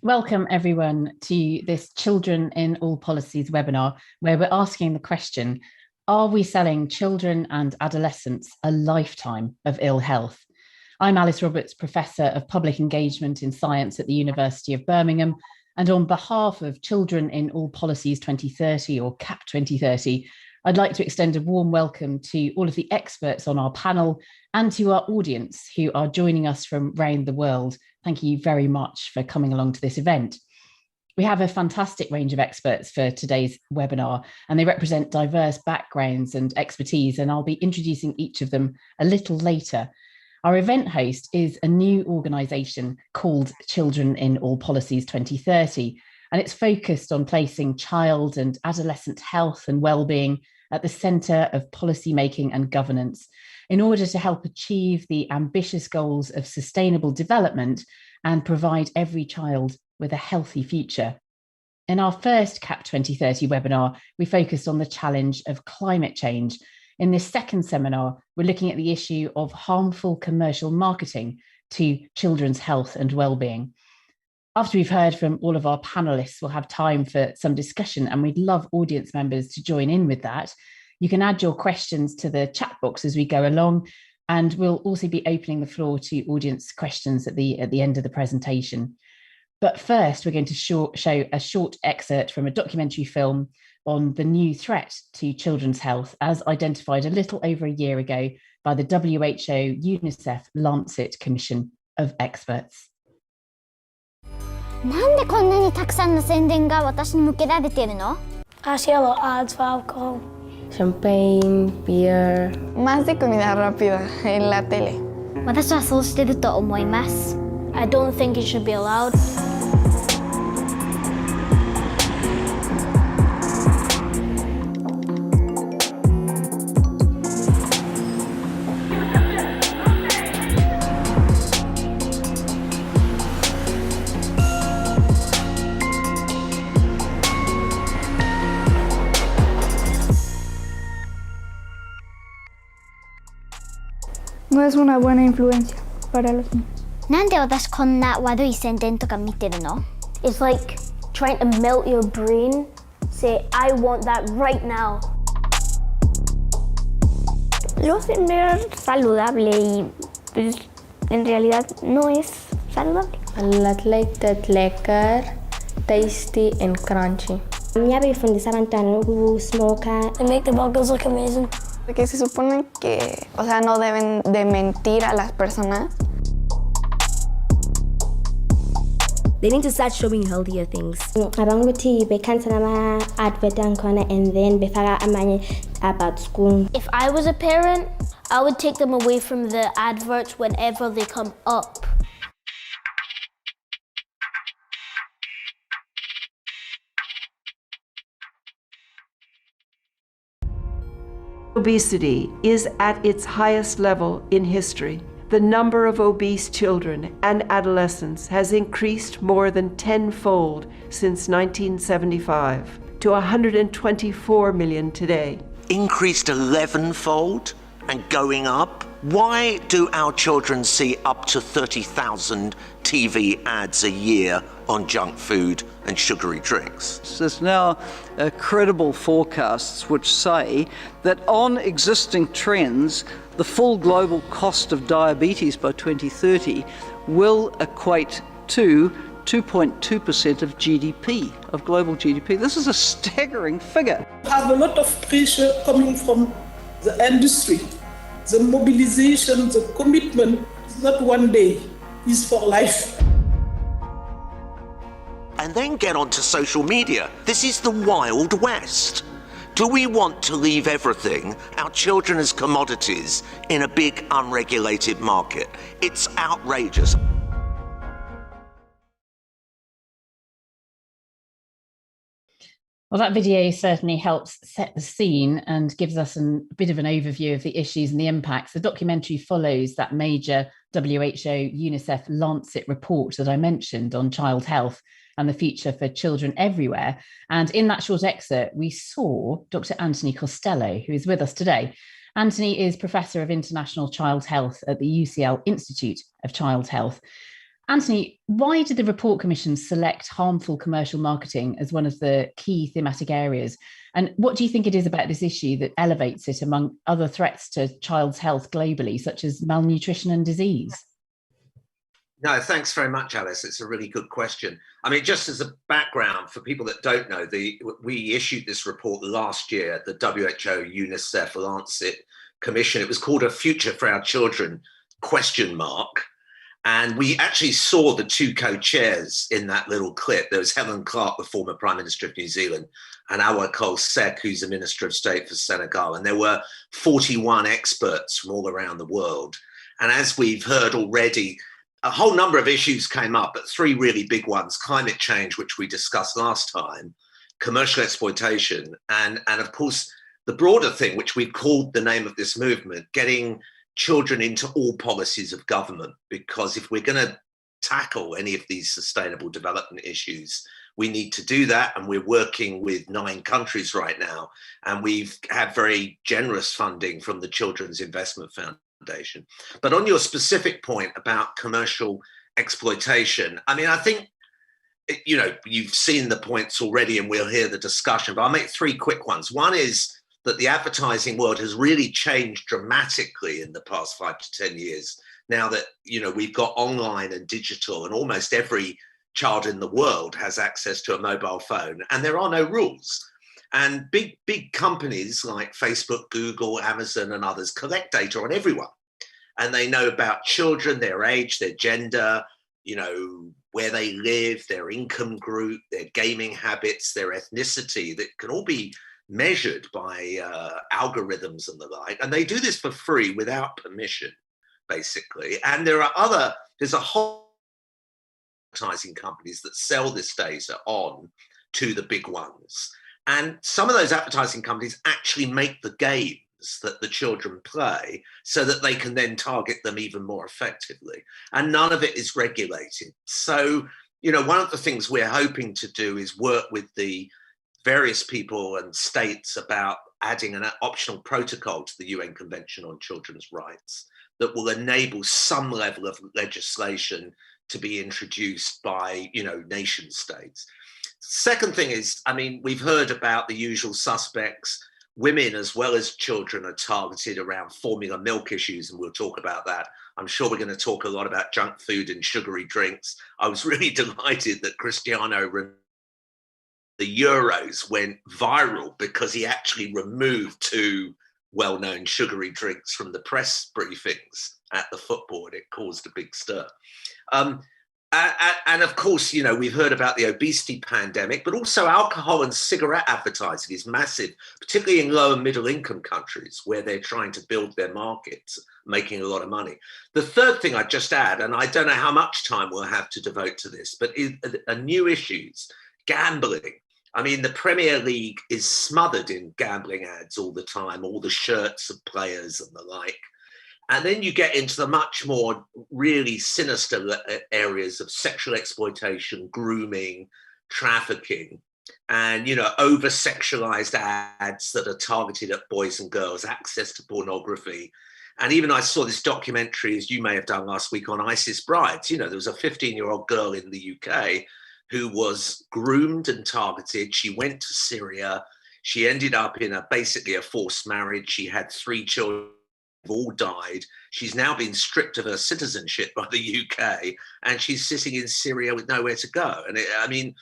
Welcome everyone to this Children in All Policies webinar, where we're asking the question, are we selling children and adolescents a lifetime of ill health? I'm Alice Roberts, Professor of Public Engagement in Science at the University of Birmingham, and on behalf of Children in All Policies 2030 or CAP-2030, I'd like to extend a warm welcome to all of the experts on our panel and to our audience who are joining us from around the world. Thank you very much for coming along to this event. We have a fantastic range of experts for today's webinar, and they represent diverse backgrounds and expertise, and I'll be introducing each of them a little later. Our event host is a new organisation called Children in All Policies 2030, and it's focused on placing child and adolescent health and well-being at the centre of policy making and governance in order to help achieve the ambitious goals of sustainable development and provide every child with a healthy future. In our first CAP 2030 webinar, we focused on the challenge of climate change. In this second seminar, we're looking at the issue of harmful commercial marketing to children's health and well-being. After we've heard from all of our panelists, we'll have time for some discussion, and we'd love audience members to join in with that. You can add your questions to the chat box as we go along, and we'll also be opening the floor to audience questions at the end of the presentation. But first, we're going to show a short excerpt from a documentary film on the new threat to children's health, as identified a little over a year ago by the WHO-UNICEF-Lancet Commission of Experts. なんでこんなにたくさんの宣伝が私に向けられているの? I see a lot of ads for alcohol. Champagne, beer. Más de comida rápida en la tele. 私はそうしてると思います。I don't think it should be allowed. No es una buena influencia para los niños. なんで私こんな悪い宣伝とか見てるの? It's like trying to melt your brain. Say, I want that right now. Lo hacen ver saludable y pues, en realidad no es saludable. Laat lyk dit lekker, tasty and crunchy. Ya vi fundisaban tan smoker. They make the burgers look amazing. Porque se supone que, no deben de mentir a las personas. They need to start showing healthier things. Abang guti bekan sama advertan kona and then befara amanye about school. If I was a parent, I would take them away from the adverts whenever they come up. Obesity is at its highest level in history. The number of obese children and adolescents has increased more than tenfold since 1975 to 124 million today. Increased 11-fold and going up? Why do our children see up to 30,000 TV ads a year on junk food and sugary drinks? There's now credible forecasts which say that on existing trends, the full global cost of diabetes by 2030 will equate to 2.2% of GDP, of global GDP. This is a staggering figure. We have a lot of pressure coming from the industry. The mobilization, the commitment is not one day, it's for life. And then get onto social media. This is the Wild West. Do we want to leave everything, our children as commodities, in a big unregulated market? It's outrageous. Well, that video certainly helps set the scene and gives us a bit of an overview of the issues and the impacts. The documentary follows that major WHO-UNICEF-Lancet report that I mentioned on child health and the future for children everywhere. And in that short excerpt, we saw Dr. Anthony Costello, who is with us today. Anthony is Professor of International Child Health at the UCL Institute of Child Health. Anthony, why did the report commission select harmful commercial marketing as one of the key thematic areas? And what do you think it is about this issue that elevates it among other threats to child's health globally, such as malnutrition and disease? No, thanks very much, Alice. It's a really good question. I mean, just as a background for people that don't know, we issued this report last year at the WHO-UNICEF-Lancet Commission. It was called A Future for Our Children, ? And we actually saw the two co-chairs in that little clip. There was Helen Clark, the former Prime Minister of New Zealand, and Awa Cole Sek, who's the Minister of State for Senegal. And there were 41 experts from all around the world. And as we've heard already, a whole number of issues came up, but three really big ones: climate change, which we discussed last time, commercial exploitation, and of course, the broader thing, which we called the name of this movement, getting children into all policies of government. Because if we're going to tackle any of these sustainable development issues, we need to do that. And we're working with 9 countries right now. And we've had very generous funding from the Children's Investment Foundation. But on your specific point about commercial exploitation, I mean, I think, you know, you've seen the points already and we'll hear the discussion, but I'll make 3 quick ones. One is that the advertising world has really changed dramatically in the past 5 to 10 years. Now that, you know, we've got online and digital, and almost every child in the world has access to a mobile phone, and there are no rules. And big companies like Facebook, Google, Amazon, and others collect data on everyone. And they know about children, their age, their gender, you know, where they live, their income group, their gaming habits, their ethnicity, that can all be measured by algorithms and the like. And they do this for free without permission, basically. And there's a whole advertising companies that sell this data on to the big ones. And some of those advertising companies actually make the games that the children play so that they can then target them even more effectively. And none of it is regulated. So, you know, one of the things we're hoping to do is work with the various people and states about adding an optional protocol to the UN Convention on Children's Rights that will enable some level of legislation to be introduced by, you know, nation states. Second thing is, I mean, we've heard about the usual suspects. Women as well as children are targeted around formula milk issues, and we'll talk about that. I'm sure we're going to talk a lot about junk food and sugary drinks. I was really delighted that Cristiano Ronaldo, the Euros, went viral because he actually removed 2 well-known sugary drinks from the press briefings at the football, and it caused a big stir. And of course, you know, we've heard about the obesity pandemic, but also alcohol and cigarette advertising is massive, particularly in low and middle income countries where they're trying to build their markets, making a lot of money. The third thing I'd just add, and I don't know how much time we'll have to devote to this, but are new issues, gambling. I mean, the Premier League is smothered in gambling ads all the time, all the shirts of players and the like. And then you get into the much more really sinister areas of sexual exploitation, grooming, trafficking, and, you know, over-sexualized ads that are targeted at boys and girls, access to pornography. And even I saw this documentary, as you may have done last week, on ISIS brides. You know, there was a 15-year-old girl in the UK who was groomed and targeted. She went to Syria. She ended up in basically a forced marriage. She had 3 children, all died. She's now been stripped of her citizenship by the UK, and she's sitting in Syria with nowhere to go. And I mean,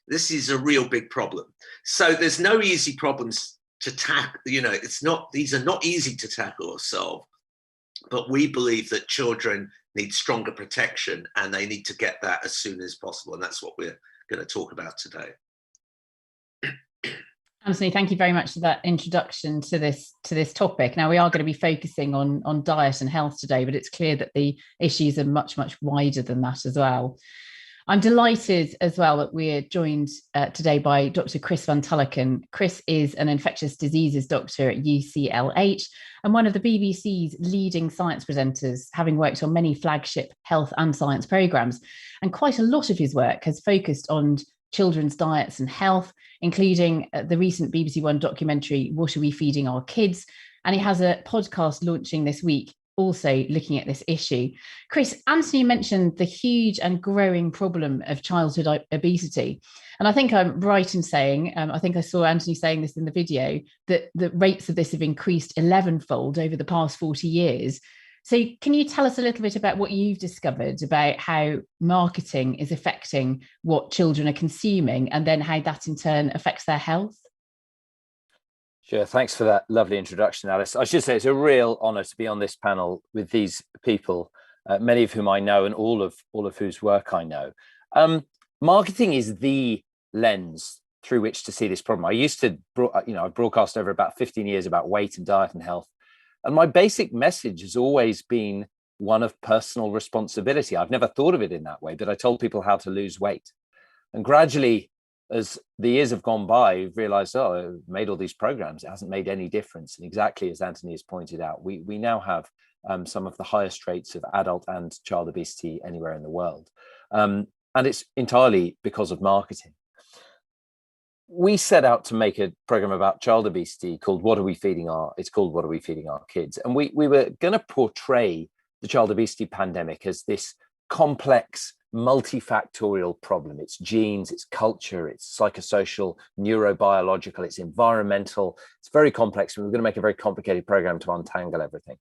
this is a real big problem. So there's no easy problems to tackle. You know, these are not easy to tackle or solve, but we believe that children need stronger protection, and they need to get that as soon as possible. And that's what we're going to talk about today. Anthony, thank you very much for that introduction to this topic. Now, we are going to be focusing on diet and health today, but it's clear that the issues are much, much wider than that as well. I'm delighted as well that we're joined today by Dr. Chris van Tulleken. Chris is an infectious diseases doctor at UCLH and one of the BBC's leading science presenters, having worked on many flagship health and science programmes. And quite a lot of his work has focused on children's diets and health, including the recent BBC One documentary, What Are We Feeding Our Kids? And he has a podcast launching this week also looking at this issue. Chris, Anthony mentioned the huge and growing problem of childhood obesity. And I think I'm right in saying, I think I saw Anthony saying this in the video, that the rates of this have increased 11-fold over the past 40 years. So can you tell us a little bit about what you've discovered about how marketing is affecting what children are consuming and then how that in turn affects their health? Sure. Thanks for that lovely introduction, Alice. I should say it's a real honour to be on this panel with these people, many of whom I know and all of whose work I know. Marketing is the lens through which to see this problem. I used to, I've broadcast over about 15 years about weight and diet and health. And my basic message has always been one of personal responsibility. I've never thought of it in that way, but I told people how to lose weight. And gradually, as the years have gone by, you've realized, I've made all these programs. It hasn't made any difference. And exactly as Anthony has pointed out, we now have some of the highest rates of adult and child obesity anywhere in the world. And it's entirely because of marketing. We set out to make a program about child obesity called What Are We Feeding Our Kids? And we were going to portray the child obesity pandemic as this complex, multifactorial problem. It's genes, it's culture, it's psychosocial, neurobiological, it's environmental. It's very complex. And we're going to make a very complicated program to untangle everything.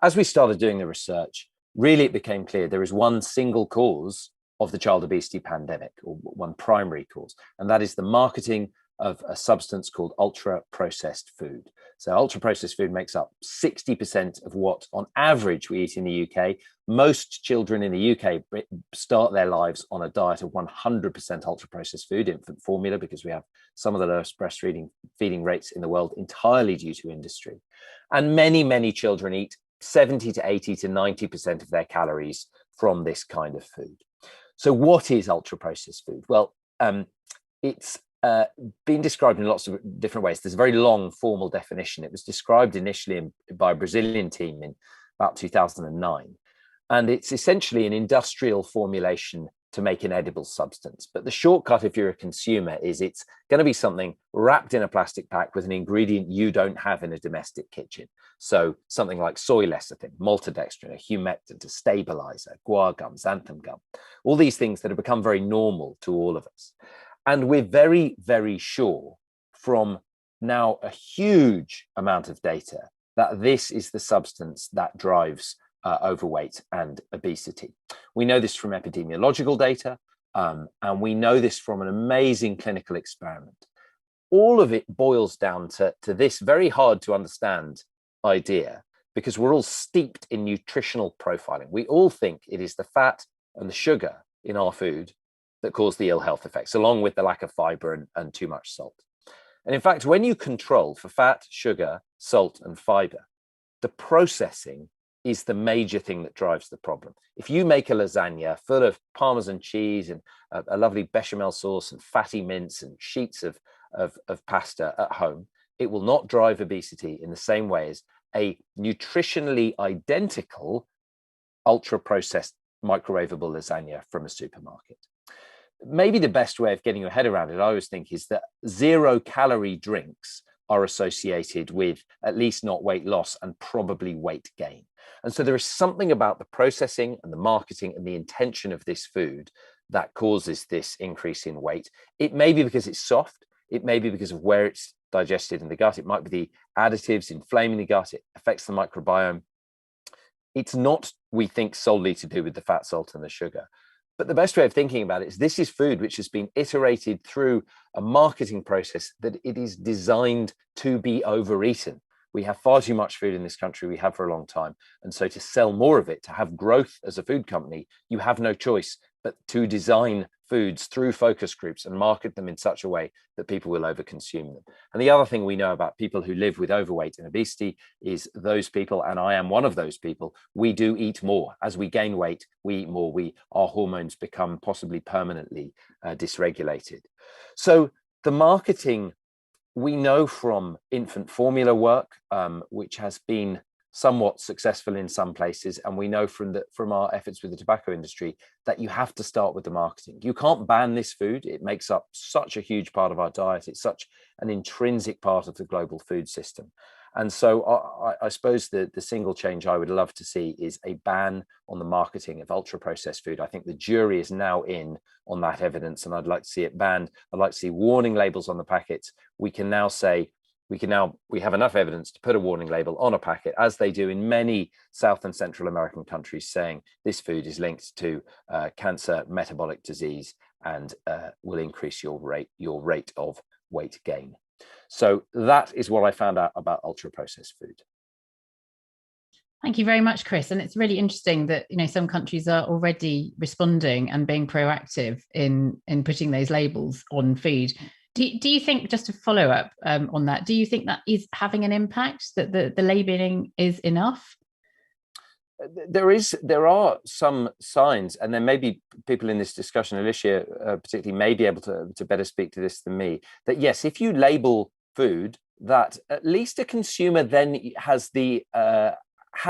As we started doing the research, really it became clear there is one single cause of the child obesity pandemic, or one primary cause, and that is the marketing of a substance called ultra-processed food. So ultra-processed food makes up 60% of what, on average, we eat in the UK. Most children in the UK start their lives on a diet of 100% ultra-processed food, infant formula, because we have some of the lowest breastfeeding rates in the world entirely due to industry. And many, many children eat 70 to 80 to 90% of their calories from this kind of food. So what is ultra-processed food? Well, it's been described in lots of different ways. There's a very long formal definition. It was described initially by a Brazilian team in about 2009. And it's essentially an industrial formulation to make an edible substance. But the shortcut, if you're a consumer, is it's going to be something wrapped in a plastic pack with an ingredient you don't have in a domestic kitchen. So something like soy lecithin, maltodextrin, a humectant, a stabilizer, guar gum, xanthan gum, all these things that have become very normal to all of us. And we're very, very sure from now a huge amount of data that this is the substance that drives overweight and obesity. We know this from epidemiological data, and we know this from an amazing clinical experiment. All of it boils down to this very hard to understand idea, because we're all steeped in nutritional profiling. We all think it is the fat and the sugar in our food that cause the ill health effects, along with the lack of fiber and too much salt. And in fact, when you control for fat, sugar, salt, and fiber, the processing is the major thing that drives the problem. If you make a lasagna full of Parmesan cheese and a lovely bechamel sauce and fatty mince and sheets of pasta at home, it will not drive obesity in the same way as a nutritionally identical ultra-processed microwavable lasagna from a supermarket. Maybe the best way of getting your head around it, I always think, is that 0-calorie drinks are associated with at least not weight loss and probably weight gain. And so there is something about the processing and the marketing and the intention of this food that causes this increase in weight. It may be because it's soft. It may be because of where it's digested in the gut. It might be the additives inflaming the gut. It affects the microbiome. It's not, we think, solely to do with the fat, salt, and the sugar. But the best way of thinking about it is this is food which has been iterated through a marketing process that it is designed to be overeaten. We have far too much food in this country. We have for a long time. And so to sell more of it, to have growth as a food company, you have no choice but to design foods through focus groups and market them in such a way that people will overconsume them. And the other thing we know about people who live with overweight and obesity is those people, and I am one of those people, we do eat more. As we gain weight, we eat more. Our hormones become possibly permanently dysregulated. So the marketing, we know from infant formula work, which has been somewhat successful in some places, and we know from our efforts with the tobacco industry that you have to start with the marketing. You can't ban this food. It makes up such a huge part of our diet. It's such an intrinsic part of the global food system. And so I suppose the single change I would love to see is a ban on the marketing of ultra-processed food. I think the jury is now in on that evidence, and I'd like to see it banned. I'd like to see warning labels on the packets. We can now say, we have enough evidence to put a warning label on a packet, as they do in many South and Central American countries, saying this food is linked to cancer, metabolic disease, and will increase your rate of weight gain. So that is what I found out about ultra-processed food. Thank you very much, Chris. And it's really interesting that, some countries are already responding and being proactive in putting those labels on food. Do you think, just to follow up on that, do you think that is having an impact, that the labelling is enough? There are some signs, and there may be people in this discussion, Alicia particularly, may be able to better speak to this than me, that yes, if you label food, that at least a consumer then has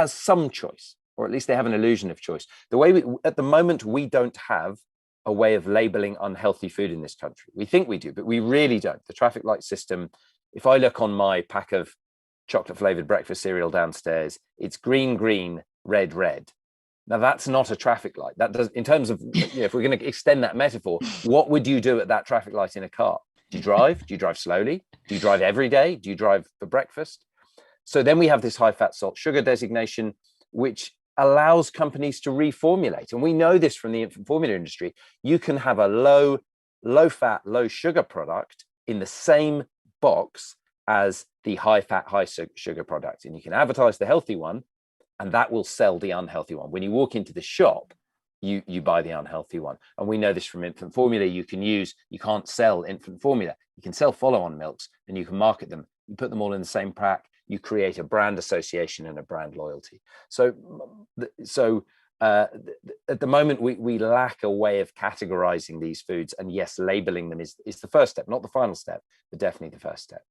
some choice, or at least they have an illusion of choice. The way at the moment, we don't have a way of labeling unhealthy food in this country. We think we do, but we really don't. The traffic light system, if I look on my pack of chocolate flavored breakfast cereal downstairs, it's green, green, red, red. Now that's not a traffic light. That does, in terms of, if we're going to extend that metaphor, what would you do at that traffic light in a car? Do you drive? Do you drive slowly? Do you drive every day? Do you drive for breakfast? So then we have this high fat, salt, sugar designation, which allows companies to reformulate. And we know this from the infant formula industry. You can have a low fat, low sugar product in the same box as the high fat, high sugar product. And you can advertise the healthy one, and that will sell the unhealthy one. When you walk into the shop, you buy the unhealthy one. And we know this from infant formula. You can't sell infant formula. You can sell follow-on milks, and you can market them. You put them all in the same pack. You create a brand association and a brand loyalty. So at the moment, we lack a way of categorizing these foods. And yes, labeling them is the first step, not the final step, but definitely the first step.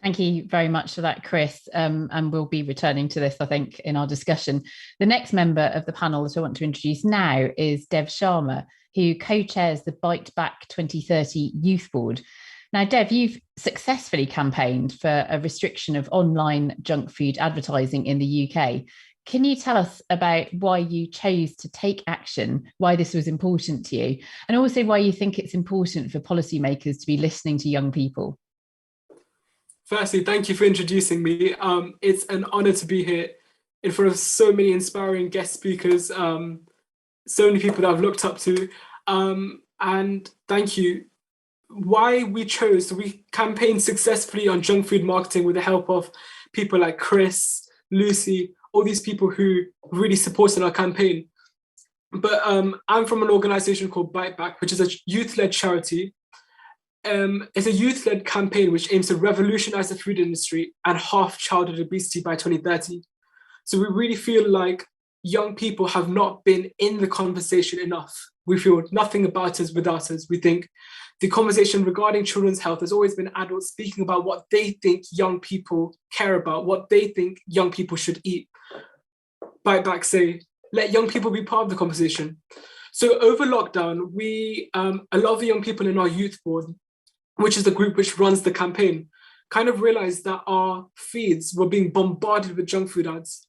Thank you very much for that, Chris. And we'll be returning to this, I think, in our discussion. The next member of the panel that I want to introduce now is Dev Sharma, who co-chairs the Bite Back 2030 Youth Board. Now, Dev, you've successfully campaigned for a restriction of online junk food advertising in the UK. Can you tell us about why you chose to take action, why this was important to you, and also why you think it's important for policymakers to be listening to young people? Firstly, thank you for introducing me. It's an honor to be here in front of so many inspiring guest speakers, so many people that I've looked up to. And thank you. Why we campaigned successfully on junk food marketing with the help of people like Chris, Lucy, all these people who really supported our campaign. But I'm from an organization called Bite Back, which is a youth-led charity. It's a youth-led campaign which aims to revolutionize the food industry and halve childhood obesity by 2030. So we really feel like young people have not been in the conversation enough. We feel nothing about us without us. We think the conversation regarding children's health has always been adults speaking about what they think young people care about, what they think young people should eat. Bite Back say, let young people be part of the conversation. So over lockdown, a lot of the young people in our youth board, which is the group which runs the campaign, kind of realized that our feeds were being bombarded with junk food ads.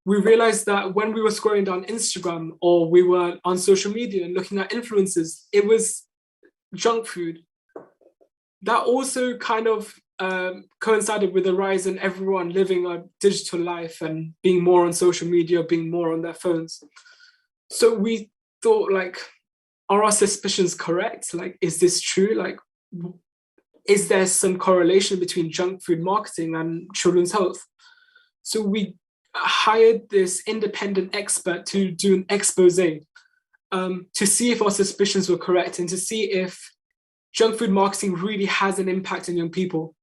We realized that when we were scrolling down Instagram or we were on social media and looking at influencers, it was junk food. That also kind of coincided with the rise in everyone living a digital life and being more on social media, being more on their phones. So we thought, like, are our suspicions correct? Like, is this true? Like, is there some correlation between junk food marketing and children's health? So we hired this independent expert to do an expose to see if our suspicions were correct and to see if junk food marketing really has an impact on young people.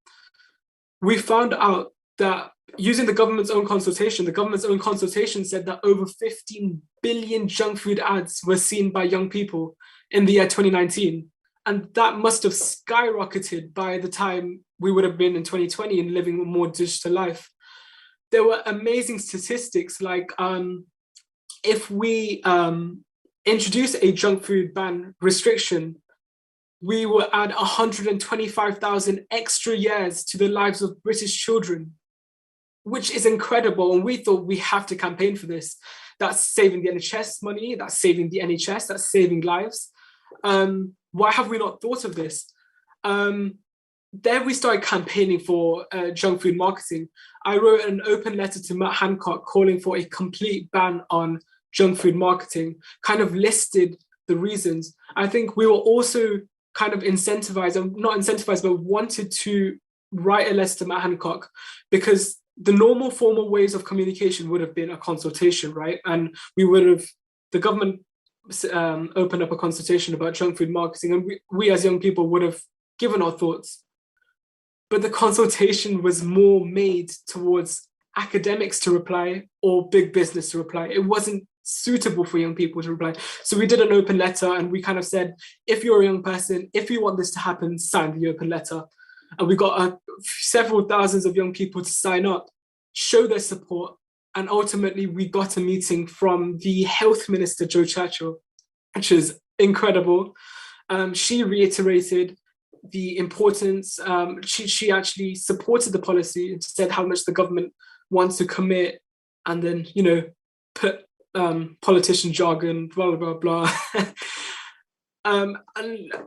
We found out that using the government's own consultation said that over 15 billion junk food ads were seen by young people in the year 2019. And that must have skyrocketed by the time we would have been in 2020 and living a more digital life. There were amazing statistics, like if we introduce a junk food ban restriction, we will add 125,000 extra years to the lives of British children, which is incredible. And we thought we have to campaign for this. That's saving the NHS money, that's saving the NHS, that's saving lives. Why have we not thought of this? Then we started campaigning for junk food marketing. I wrote an open letter to Matt Hancock calling for a complete ban on junk food marketing, kind of listed the reasons. I think we were also kind of incentivized, not incentivized, but wanted to write a letter to Matt Hancock, because the normal formal ways of communication would have been a consultation, right? And we would have, the government opened up a consultation about junk food marketing, and we as young people would have given our thoughts. But the consultation was more made towards academics to reply or big business to reply. It wasn't suitable for young people to reply. So we did an open letter, and we kind of said, if you're a young person, if you want this to happen, sign the open letter. And we got several thousands of young people to sign up, show their support. And ultimately, we got a meeting from the health minister, Jo Churchill, which is incredible. She reiterated the importance. She actually supported the policy and said how much the government wants to commit, and then, you know, put politician jargon, blah, blah, blah, blah. And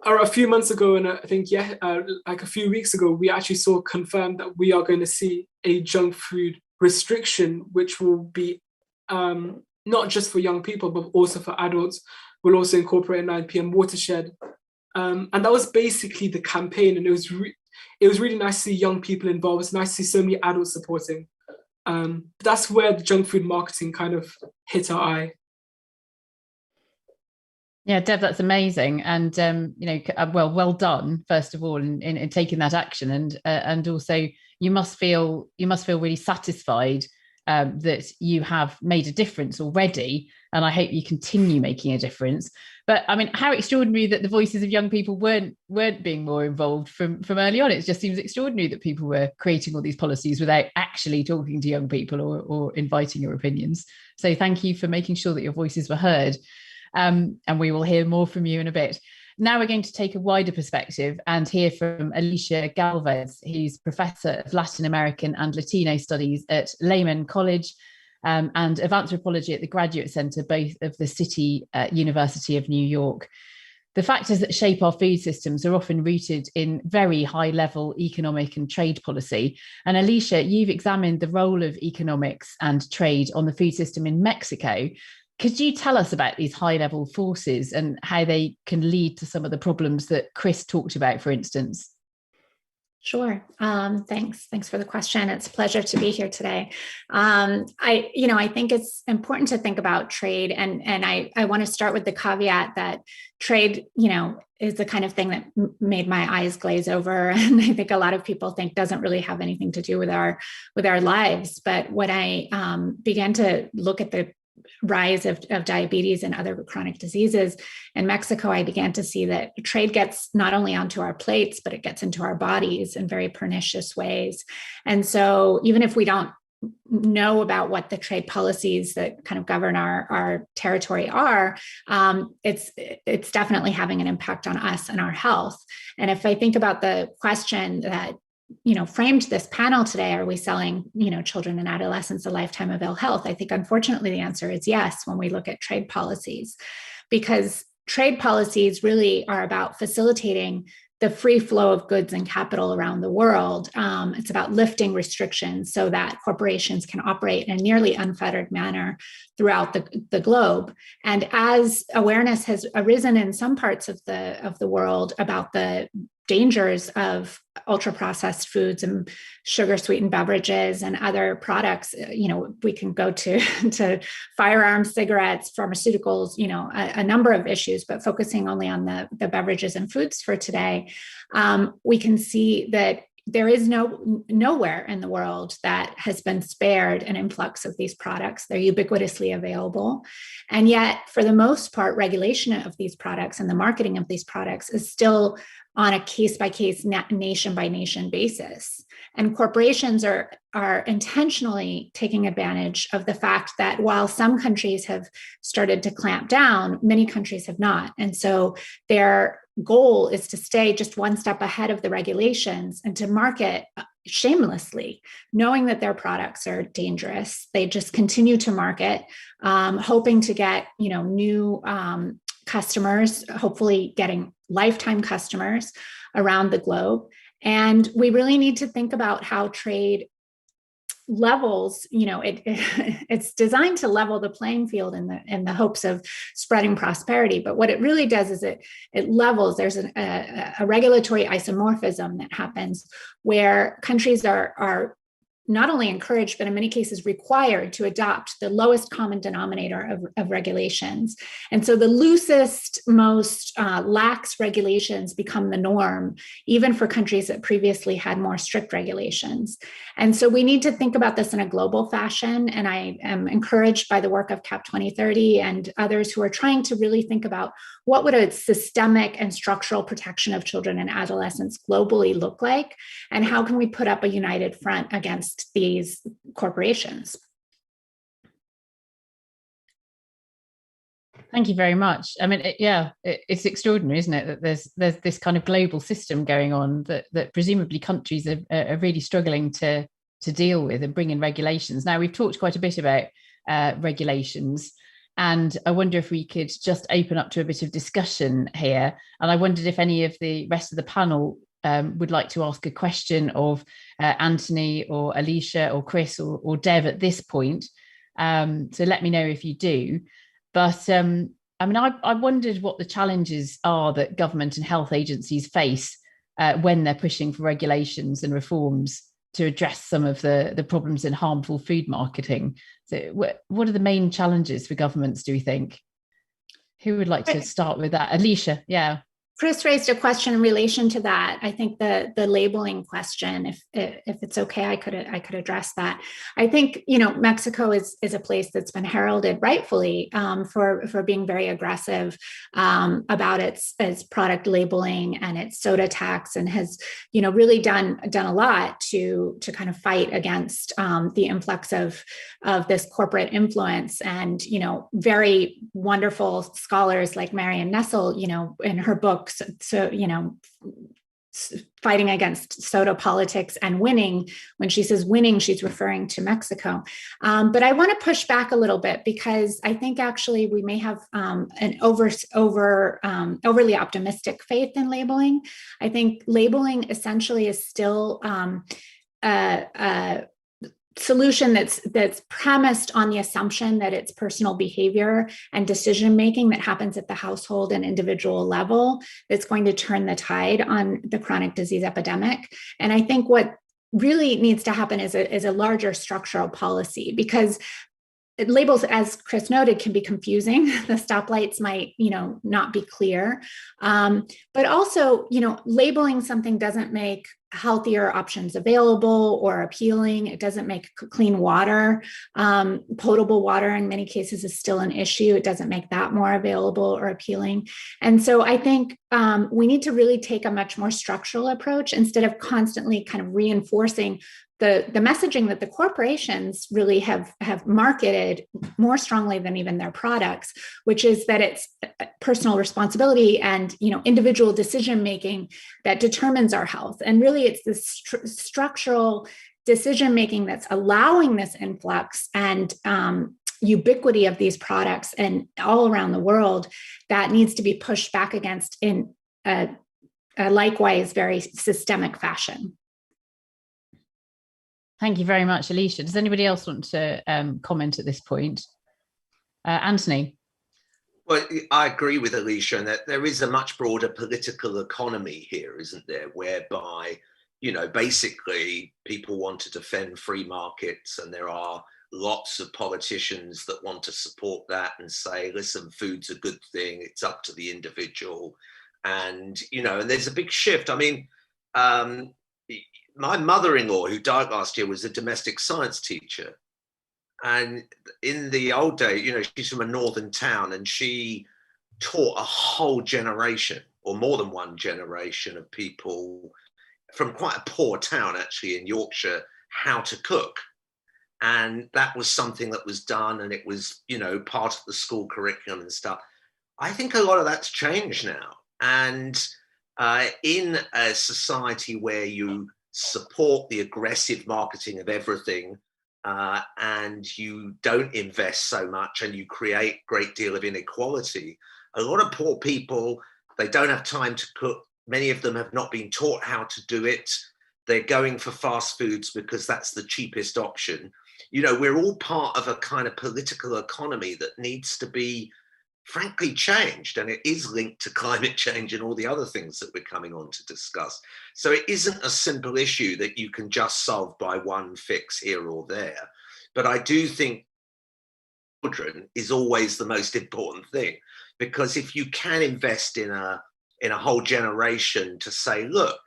a few months ago, and I think, like a few weeks ago, we actually saw confirmed that we are going to see a junk food restriction, which will be not just for young people, but also for adults. We'll also incorporate a 9 p.m. watershed. And that was basically the campaign. And it was really nice to see young people involved. It's nice to see so many adults supporting. That's where the junk food marketing kind of hit our eye. Yeah, Deb, that's amazing, and you know, well done first of all in taking that action, and also you must feel really satisfied that you have made a difference already, and I hope you continue making a difference. But I mean, how extraordinary that the voices of young people weren't being more involved from early on. It just seems extraordinary that people were creating all these policies without actually talking to young people or inviting your opinions. So thank you for making sure that your voices were heard. And we will hear more from you in a bit. Now we're going to take a wider perspective and hear from Alicia Galvez, who's Professor of Latin American and Latino Studies at Lehman College and of Anthropology at the Graduate Center, both of the City University of New York. The factors that shape our food systems are often rooted in very high-level economic and trade policy. And Alicia, you've examined the role of economics and trade on the food system in Mexico. Could you tell us about these high-level forces and how they can lead to some of the problems that Chris talked about, for instance? Sure. Thanks for the question. It's a pleasure to be here today. I think it's important to think about trade, and I want to start with the caveat that trade, is the kind of thing that made my eyes glaze over, and I think a lot of people think doesn't really have anything to do with our lives. But when I began to look at the rise of diabetes and other chronic diseases in Mexico, I began to see that trade gets not only onto our plates, but it gets into our bodies in very pernicious ways. And so even if we don't know about what the trade policies that kind of govern our territory are, it's definitely having an impact on us and our health. And if I think about the question that framed this panel today, are we selling, children and adolescents a lifetime of ill health? I think, unfortunately, the answer is yes, when we look at trade policies, because trade policies really are about facilitating the free flow of goods and capital around the world. It's about lifting restrictions so that corporations can operate in a nearly unfettered manner throughout the globe. And as awareness has arisen in some parts of the world about the dangers of ultra-processed foods and sugar-sweetened beverages and other products, we can go to firearms, cigarettes, pharmaceuticals, a number of issues, but focusing only on the beverages and foods for today, we can see that there is nowhere in the world that has been spared an influx of these products. They're ubiquitously available. And yet, for the most part, regulation of these products and the marketing of these products is still on a case-by-case, nation-by-nation basis. And corporations are intentionally taking advantage of the fact that while some countries have started to clamp down, many countries have not. And so their goal is to stay just one step ahead of the regulations and to market shamelessly, knowing that their products are dangerous. They just continue to market, hoping to get, new customers, hopefully getting lifetime customers around the globe. And we really need to think about how trade levels, it's designed to level the playing field in the hopes of spreading prosperity. But what it really does is it levels. There's a regulatory isomorphism that happens where countries are not only encouraged, but in many cases required to adopt the lowest common denominator of regulations. And so the loosest, most lax regulations become the norm, even for countries that previously had more strict regulations. And so we need to think about this in a global fashion. And I am encouraged by the work of CAP-2030 and others who are trying to really think about what would a systemic and structural protection of children and adolescents globally look like, and how can we put up a united front against these corporations. Thank you very much. I mean, it's extraordinary, isn't it, that there's this kind of global system going on that presumably countries are really struggling to deal with and bring in regulations. Now, we've talked quite a bit about regulations, and I wonder if we could just open up to a bit of discussion here. And I wondered if any of the rest of the panel would like to ask a question of Anthony or Alicia or Chris or Dev at this point. So let me know if you do. But I wondered what the challenges are that government and health agencies face when they're pushing for regulations and reforms to address some of the problems in harmful food marketing. So what are the main challenges for governments, do we think? Who would like to start with that? Alicia, yeah. Chris raised a question in relation to that. I think the labeling question, if it's okay, I could address that. I think Mexico is a place that's been heralded rightfully for being very aggressive about its product labeling and its soda tax, and has really done a lot to kind of fight against the influx of this corporate influence. And very wonderful scholars like Marion Nessel, in her book. So, fighting against soda politics and winning. When she says winning, she's referring to Mexico. But I want to push back a little bit, because I think actually we may have an overly optimistic faith in labeling. I think labeling essentially is still a solution that's premised on the assumption that it's personal behavior and decision making that happens at the household and individual level that's going to turn the tide on the chronic disease epidemic. And I think what really needs to happen is a larger structural policy, because labels, as Chris noted, can be confusing. The stoplights might, not be clear. But also, labeling something doesn't make healthier options available or appealing. It doesn't make clean water. Potable water in many cases is still an issue. It doesn't make that more available or appealing. And so I think we need to really take a much more structural approach instead of constantly kind of reinforcing the messaging that the corporations really have marketed more strongly than even their products, which is that it's personal responsibility and individual decision making that determines our health. And really, it's this structural decision making that's allowing this influx and ubiquity of these products and all around the world that needs to be pushed back against in a likewise very systemic fashion. Thank you very much, Alicia. Does anybody else want to comment at this point? Anthony? Well, I agree with Alicia in that there is a much broader political economy here, isn't there? Whereby, basically people want to defend free markets, and there are lots of politicians that want to support that and say, listen, food's a good thing, it's up to the individual. And, and there's a big shift. I mean, my mother-in-law, who died last year, was a domestic science teacher. And in the old days, she's from a northern town, and she taught a whole generation, or or more than one generation of people from quite a poor town, actually, in Yorkshire, how to cook. And that was something that was done, and it was, you know, part of the school curriculum and stuff. I think a lot of that's changed now. And in a society where you support the aggressive marketing of everything, and you don't invest so much, and you create a great deal of inequality, a lot of poor people, they don't have time to cook. Many of them have not been taught how to do it. They're going for fast foods because that's the cheapest option. You know, we're all part of a kind of political economy that needs to be, frankly, changed. And it is linked to climate change and all the other things that we're coming on to discuss. So it isn't a simple issue that you can just solve by one fix here or there. But I do think children is always the most important thing, because if you can invest in a whole generation to say, look,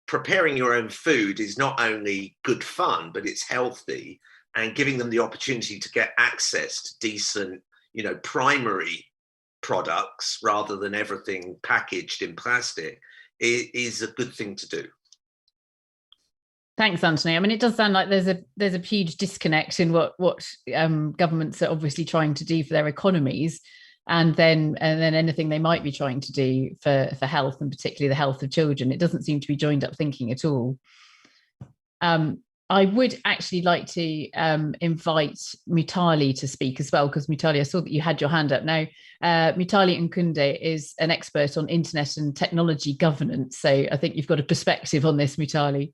preparing your own food is not only good fun, but it's healthy, and giving them the opportunity to get access to decent, you know, primary products rather than everything packaged in plastic is a good thing to do. Thanks, Anthony. I mean, it does sound like there's a huge disconnect in what governments are obviously trying to do for their economies, and then anything they might be trying to do for health, and particularly the health of children. It doesn't seem to be joined up thinking at all. I would actually like to invite Mutali to speak as well, because Mutali, I saw that you had your hand up. Now, Mutali Nkunde is an expert on internet and technology governance. So I think you've got a perspective on this, Mutali.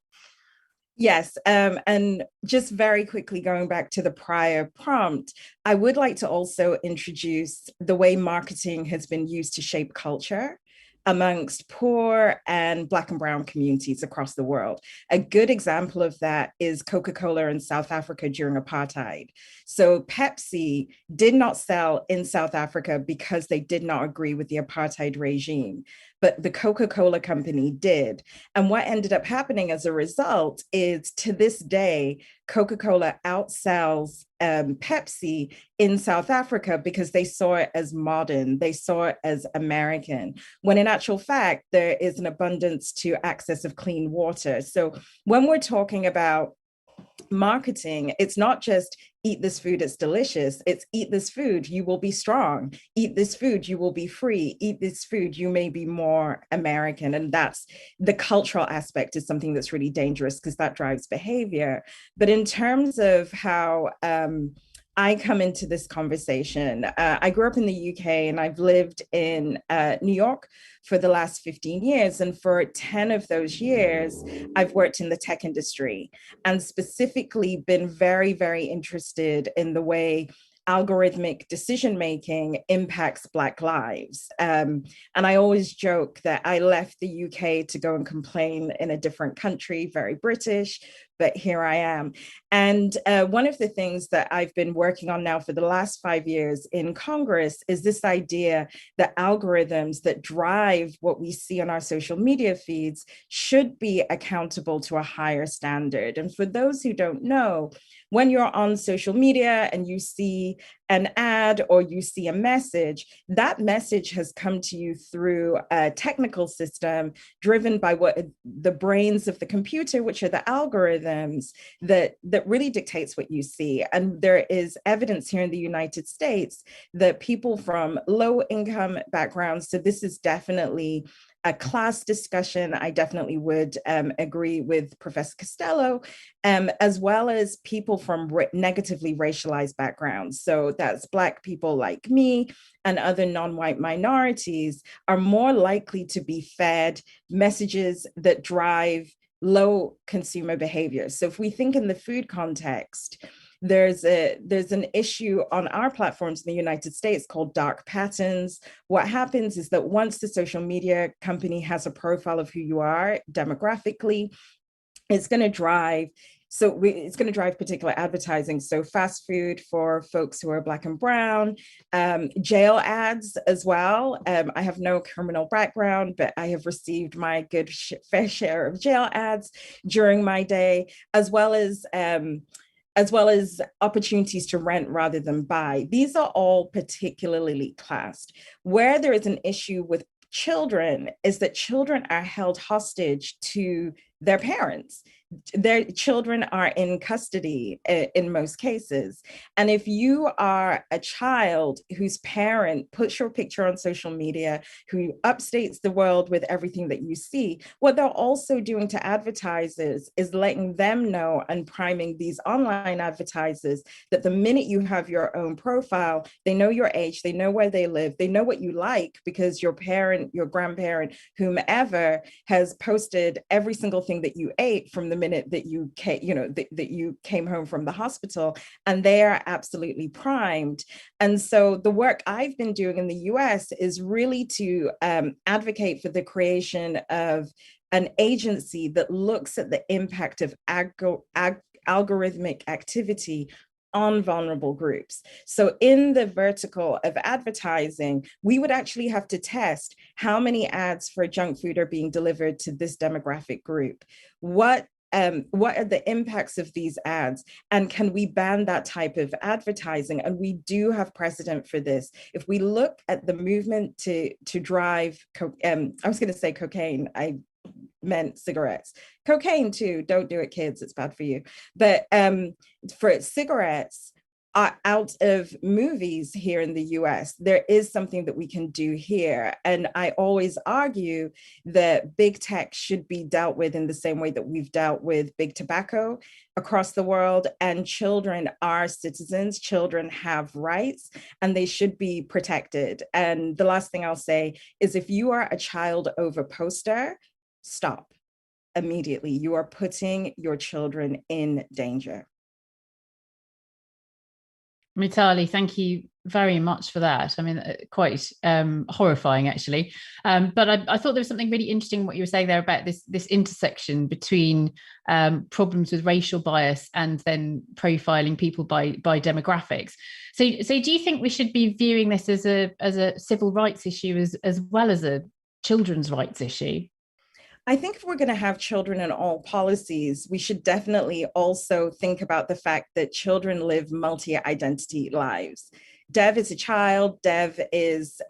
Yes, and just very quickly going back to the prior prompt, I would like to also introduce the way marketing has been used to shape culture amongst poor and Black and brown communities across the world. A good example of that is Coca-Cola in South Africa during apartheid. So Pepsi did not sell in South Africa because they did not agree with the apartheid regime, but the Coca-Cola company did. And what ended up happening as a result is, to this day, Coca-Cola outsells Pepsi in South Africa because they saw it as modern, they saw it as American, when in actual fact, there is an abundance to access of clean water. So when we're talking about marketing, it's not just eat this food, it's delicious. It's eat this food, you will be strong. Eat this food, you will be free. Eat this food, you may be more American. And that's the cultural aspect, is something that's really dangerous because that drives behavior. But in terms of how I come into this conversation, I grew up in the UK and I've lived in New York for the last 15 years. And for 10 of those years, I've worked in the tech industry and specifically been very, very interested in the way algorithmic decision-making impacts Black lives. And I always joke that I left the UK to go and complain in a different country, very British, but here I am. And one of the things that I've been working on now for the last 5 years in Congress is this idea that algorithms that drive what we see on our social media feeds should be accountable to a higher standard. And for those who don't know, when you're on social media and you see an ad or you see a message, that message has come to you through a technical system driven by what the brains of the computer, which are the algorithms that really dictates what you see. And there is evidence here in the United States that people from low income backgrounds, so this is definitely a class discussion. I definitely would agree with Professor Costello, as well as people from negatively racialized backgrounds. So that's Black people like me and other non-white minorities are more likely to be fed messages that drive low consumer behavior. So if we think in the food context, there's an issue on our platforms in the United States called dark patterns. What happens is that once the social media company has a profile of who you are demographically, it's going to drive particular advertising. So fast food for folks who are Black and brown, jail ads as well. I have no criminal background, but I have received my good fair share of jail ads during my day, as well as opportunities to rent rather than buy. These are all particularly classed. Where there is an issue with children is that children are held hostage to their parents. Their children are in custody in most cases. And if you are a child whose parent puts your picture on social media, who upstates the world with everything that you see, what they're also doing to advertisers is letting them know and priming these online advertisers that the minute you have your own profile, they know your age, they know where they live, they know what you like because your parent, your grandparent, whomever has posted every single thing that you ate from the minute that you came, that you came home from the hospital, and they are absolutely primed. And so the work I've been doing in the US is really to advocate for the creation of an agency that looks at the impact of algorithmic activity on vulnerable groups. So in the vertical of advertising, we would actually have to test how many ads for junk food are being delivered to this demographic group. What are the impacts of these ads, and can we ban that type of advertising? And we do have precedent for this. If we look at the movement to drive, I was going to say cocaine, I meant cigarettes. Cocaine too, don't do it, kids, it's bad for you. But for cigarettes, out of movies here in the US, there is something that we can do here. And I always argue that big tech should be dealt with in the same way that we've dealt with big tobacco across the world. And children are citizens, children have rights, and they should be protected. And the last thing I'll say is if you are a child over poster, stop immediately. You are putting your children in danger. Mitali, thank you very much for that. I mean, quite horrifying, actually. But I thought there was something really interesting what you were saying there about this intersection between problems with racial bias and then profiling people by demographics. So do you think we should be viewing this as a civil rights issue as well as a children's rights issue? I think if we're going to have children in all policies, we should definitely also think about the fact that children live multi-identity lives. Dev is a child, Dev is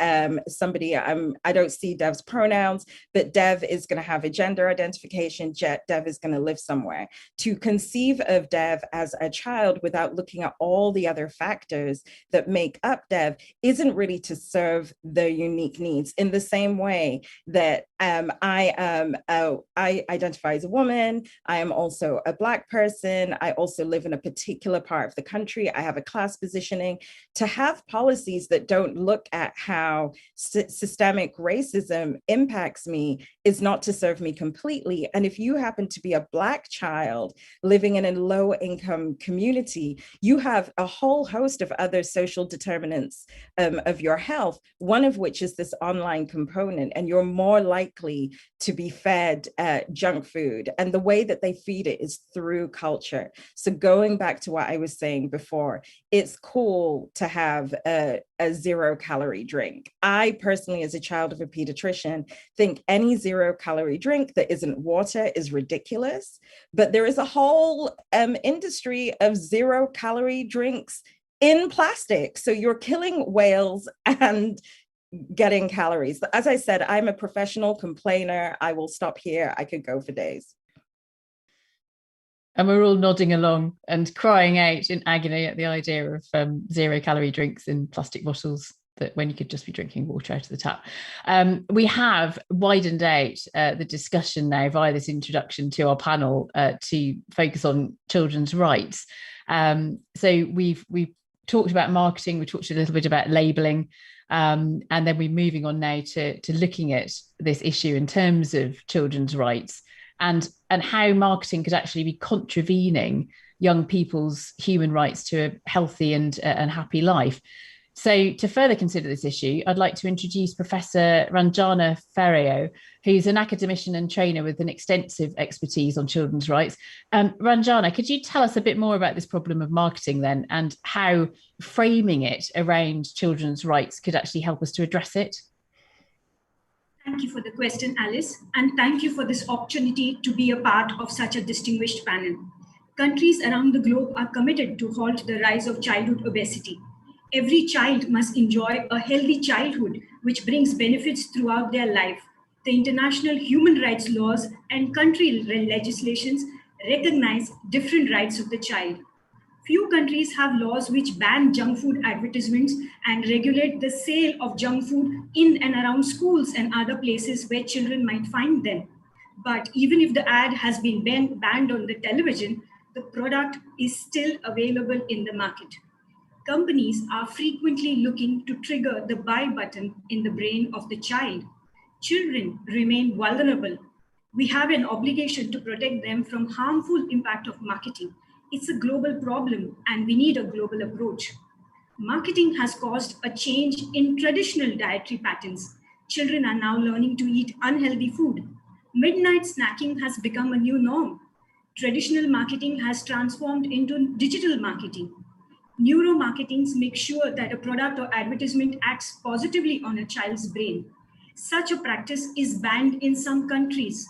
somebody, I don't see Dev's pronouns, but Dev is going to have a gender identification, Dev is going to live somewhere. To conceive of Dev as a child without looking at all the other factors that make up Dev isn't really to serve the unique needs. In the same way that I identify as a woman, I am also a Black person, I also live in a particular part of the country, I have a class positioning. To have policies that don't look at how systemic racism impacts me is not to serve me completely. And if you happen to be a Black child living in a low income community, you have a whole host of other social determinants of your health, one of which is this online component, and you're more likely to be fed junk food. And the way that they feed it is through culture. So going back to what I was saying before, it's cool to have a 0-calorie drink. I personally, as a child of a pediatrician, think any 0-calorie drink that isn't water is ridiculous. But there is a whole industry of 0-calorie drinks in plastic. So you're killing whales and getting calories. As I said, I'm a professional complainer. I will stop here. I could go for days. And we're all nodding along and crying out in agony at the idea of 0-calorie drinks in plastic bottles, that when you could just be drinking water out of the tap. We have widened out the discussion now via this introduction to our panel to focus on children's rights. So we've talked about marketing, we talked a little bit about labelling, and then we're moving on now to looking at this issue in terms of children's rights and how marketing could actually be contravening young people's human rights to a healthy and happy life. So to further consider this issue, I'd like to introduce Professor Ranjana Ferreo, who's an academician and trainer with an extensive expertise on children's rights. Ranjana, could you tell us a bit more about this problem of marketing then, and how framing it around children's rights could actually help us to address it? Thank you for the question, Alice, and thank you for this opportunity to be a part of such a distinguished panel. Countries around the globe are committed to halt the rise of childhood obesity. Every child must enjoy a healthy childhood, which brings benefits throughout their life. The international human rights laws and country legislations recognize different rights of the child. Few countries have laws which ban junk food advertisements and regulate the sale of junk food in and around schools and other places where children might find them. But even if the ad has been banned on the television, the product is still available in the market. Companies are frequently looking to trigger the buy button in the brain of the child. Children remain vulnerable. We have an obligation to protect them from harmful impact of marketing. It's a global problem and we need a global approach. Marketing has caused a change in traditional dietary patterns. Children are now learning to eat unhealthy food. Midnight snacking has become a new norm. Traditional marketing has transformed into digital marketing. Neuromarketings make sure that a product or advertisement acts positively on a child's brain. Such a practice is banned in some countries.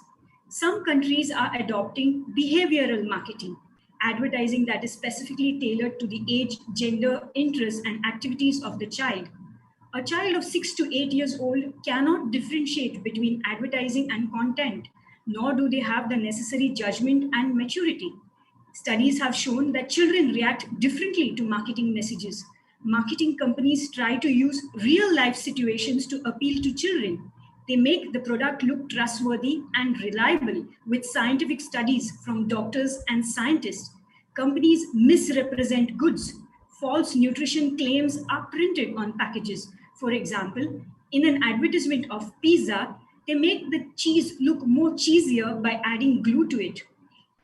Some countries are adopting behavioral marketing, advertising that is specifically tailored to the age, gender, interests, and activities of the child. A child of 6 to 8 years old cannot differentiate between advertising and content, nor do they have the necessary judgment and maturity. Studies have shown that children react differently to marketing messages. Marketing companies try to use real-life situations to appeal to children. They make the product look trustworthy and reliable with scientific studies from doctors and scientists. Companies misrepresent goods. False nutrition claims are printed on packages. For example, in an advertisement of pizza, they make the cheese look more cheesier by adding glue to it.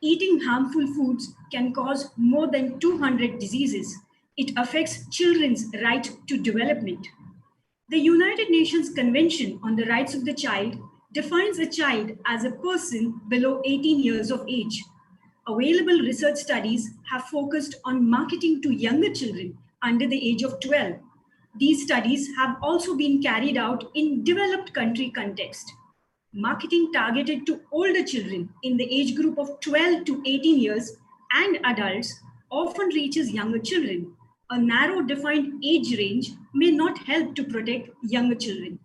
Eating harmful foods can cause more than 200 diseases. It affects children's right to development. The United Nations Convention on the Rights of the Child defines a child as a person below 18 years of age. Available research studies have focused on marketing to younger children under the age of 12. These studies have also been carried out in developed country context. Marketing targeted to older children in the age group of 12 to 18 years and adults often reaches younger children. A narrow defined age range may not help to protect younger children.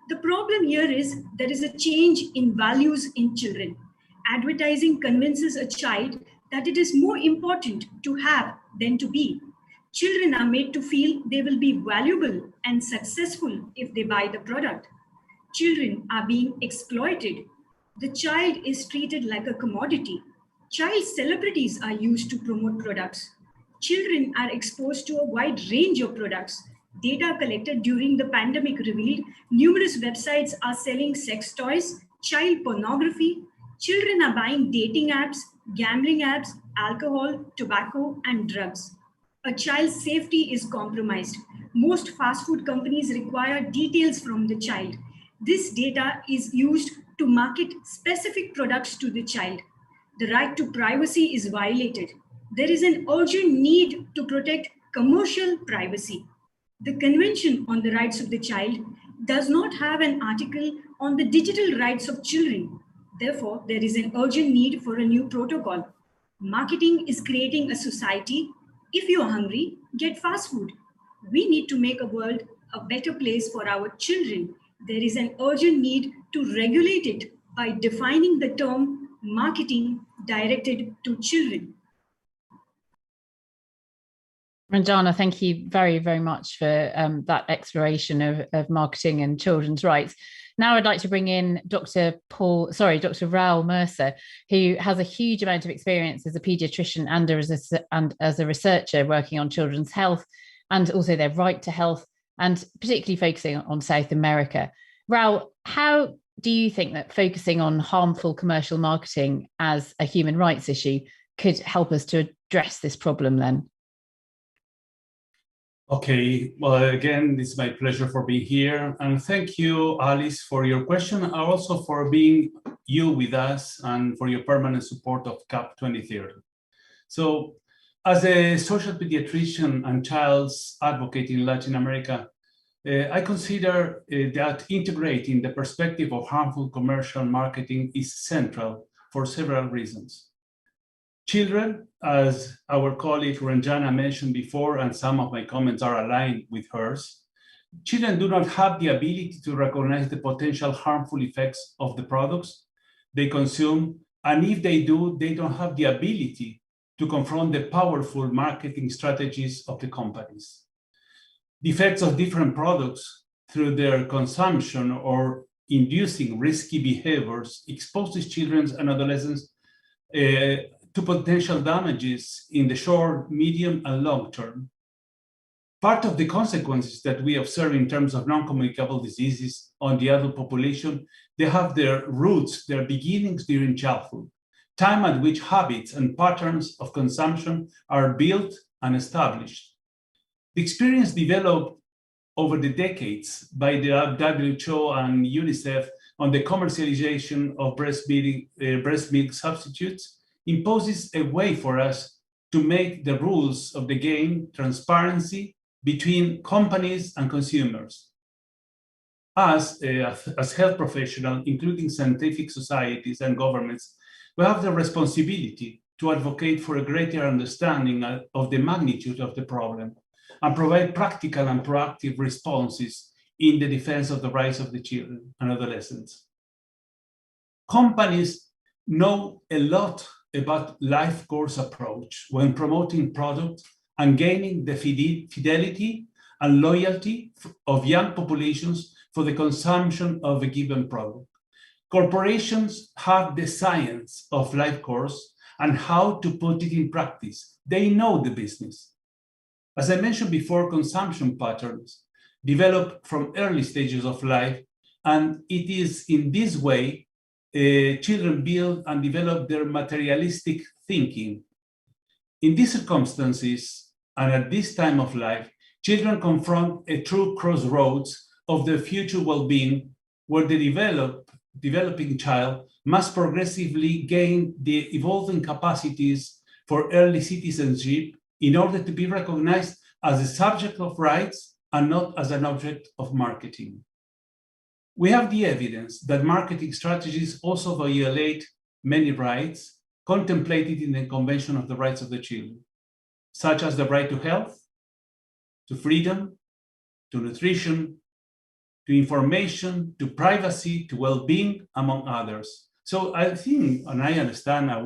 The problem here is there is a change in values in children. Advertising convinces a child that it is more important to have than to be. Children are made to feel they will be valuable and successful if they buy the product. Children are being exploited. The child is treated like a commodity. Child celebrities are used to promote products. Children are exposed to a wide range of products. Data collected during the pandemic revealed numerous websites are selling sex toys, child pornography. Children are buying dating apps, gambling apps, alcohol, tobacco, and drugs. A child's safety is compromised. Most fast food companies require details from the child. This data is used to market specific products to the child. The right to privacy is violated. There is an urgent need to protect commercial privacy. The Convention on the Rights of the Child does not have an article on the digital rights of children. Therefore, there is an urgent need for a new protocol. Marketing is creating a society. If you're hungry, get fast food. We need to make a world a better place for our children. There is an urgent need to regulate it by defining the term marketing directed to children. Ranjana, thank you very, very much for that exploration of marketing and children's rights. Now I'd like to bring in Dr. Raoul Mercer, who has a huge amount of experience as a paediatrician and as a researcher working on children's health and also their right to health, and particularly focusing on South America. Raoul, how do you think that focusing on harmful commercial marketing as a human rights issue could help us to address this problem then? Okay, well, again, it's my pleasure for being here. And thank you, Alice, for your question, and also for being you with us and for your permanent support of CAP-2030. So, as a social pediatrician and child's advocate in Latin America, I consider that integrating the perspective of harmful commercial marketing is central for several reasons. Children, as our colleague Ranjana mentioned before, and some of my comments are aligned with hers, children do not have the ability to recognize the potential harmful effects of the products they consume, and if they do, they don't have the ability to confront the powerful marketing strategies of the companies. The effects of different products through their consumption or inducing risky behaviors exposes children and adolescents to potential damages in the short, medium, and long term. Part of the consequences that we observe in terms of non-communicable diseases on the adult population, they have their roots, their beginnings during childhood, time at which habits and patterns of consumption are built and established. The experience developed over the decades by the WHO and UNICEF on the commercialization of breast milk substitutes imposes a way for us to make the rules of the game transparency between companies and consumers. As health professionals, including scientific societies and governments, we have the responsibility to advocate for a greater understanding of the magnitude of the problem and provide practical and proactive responses in the defense of the rights of the children and adolescents. Companies know a lot about life course approach when promoting products and gaining the fidelity and loyalty of young populations for the consumption of a given product. Corporations have the science of life course and how to put it in practice. They know the business. As I mentioned before, consumption patterns develop from early stages of life, and it is in this way children build and develop their materialistic thinking. In these circumstances, and at this time of life, children confront a true crossroads of their future well-being, where the developing child must progressively gain the evolving capacities for early citizenship in order to be recognized as a subject of rights and not as an object of marketing. We have the evidence that marketing strategies also violate many rights contemplated in the Convention of the Rights of the Child, such as the right to health, to freedom, to nutrition, to information, to privacy, to well-being, among others. So I think, and I understand, I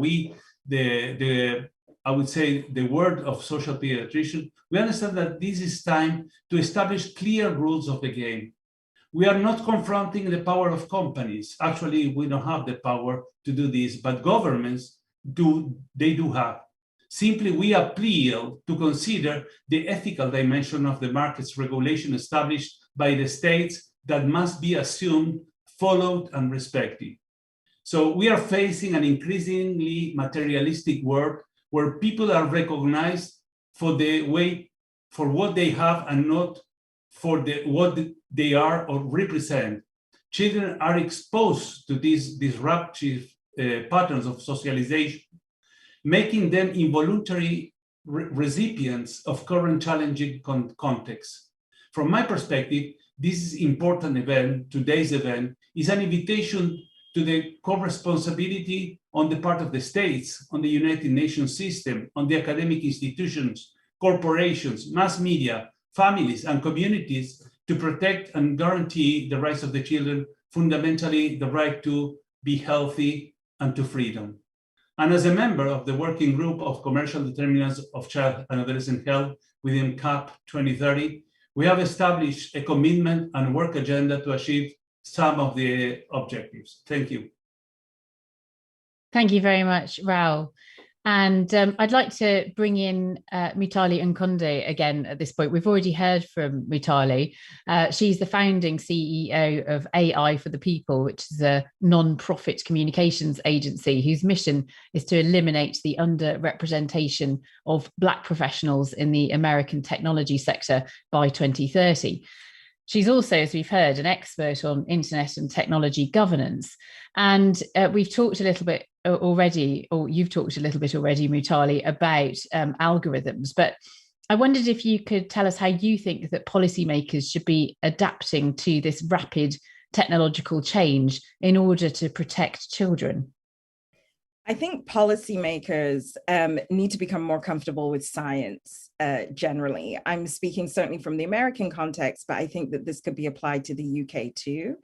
would say the word of social pediatrician, we understand that this is time to establish clear rules of the game. We are not confronting the power of companies. Actually, we don't have the power to do this, but governments do have. Simply, we appeal to consider the ethical dimension of the market's regulation established by the states that must be assumed, followed, and respected. So we are facing an increasingly materialistic world where people are recognized for what they have and not for what they are or represent. Children are exposed to these disruptive patterns of socialization, making them involuntary recipients of current challenging contexts. From my perspective, this important event, today's event, is an invitation to the co-responsibility on the part of the states, on the United Nations system, on the academic institutions, corporations, mass media, families, and communities to protect and guarantee the rights of the children, fundamentally the right to be healthy and to freedom. And as a member of the working group of commercial determinants of child and adolescent health within CAP-2030, we have established a commitment and work agenda to achieve some of the objectives. Thank you. Thank you very much, Raul. And I'd like to bring in Mutali Nkonde again at this point. We've already heard from Mutali. She's the founding CEO of AI for the People, which is a non-profit communications agency whose mission is to eliminate the underrepresentation of Black professionals in the American technology sector by 2030. She's also, as we've heard, an expert on internet and technology governance. And we've talked a little bit already, or you've talked a little bit already, Mutali, about algorithms. But I wondered if you could tell us how you think that policymakers should be adapting to this rapid technological change in order to protect children. I think policymakers need to become more comfortable with science generally. I'm speaking certainly from the American context, but I think that this could be applied to the UK too.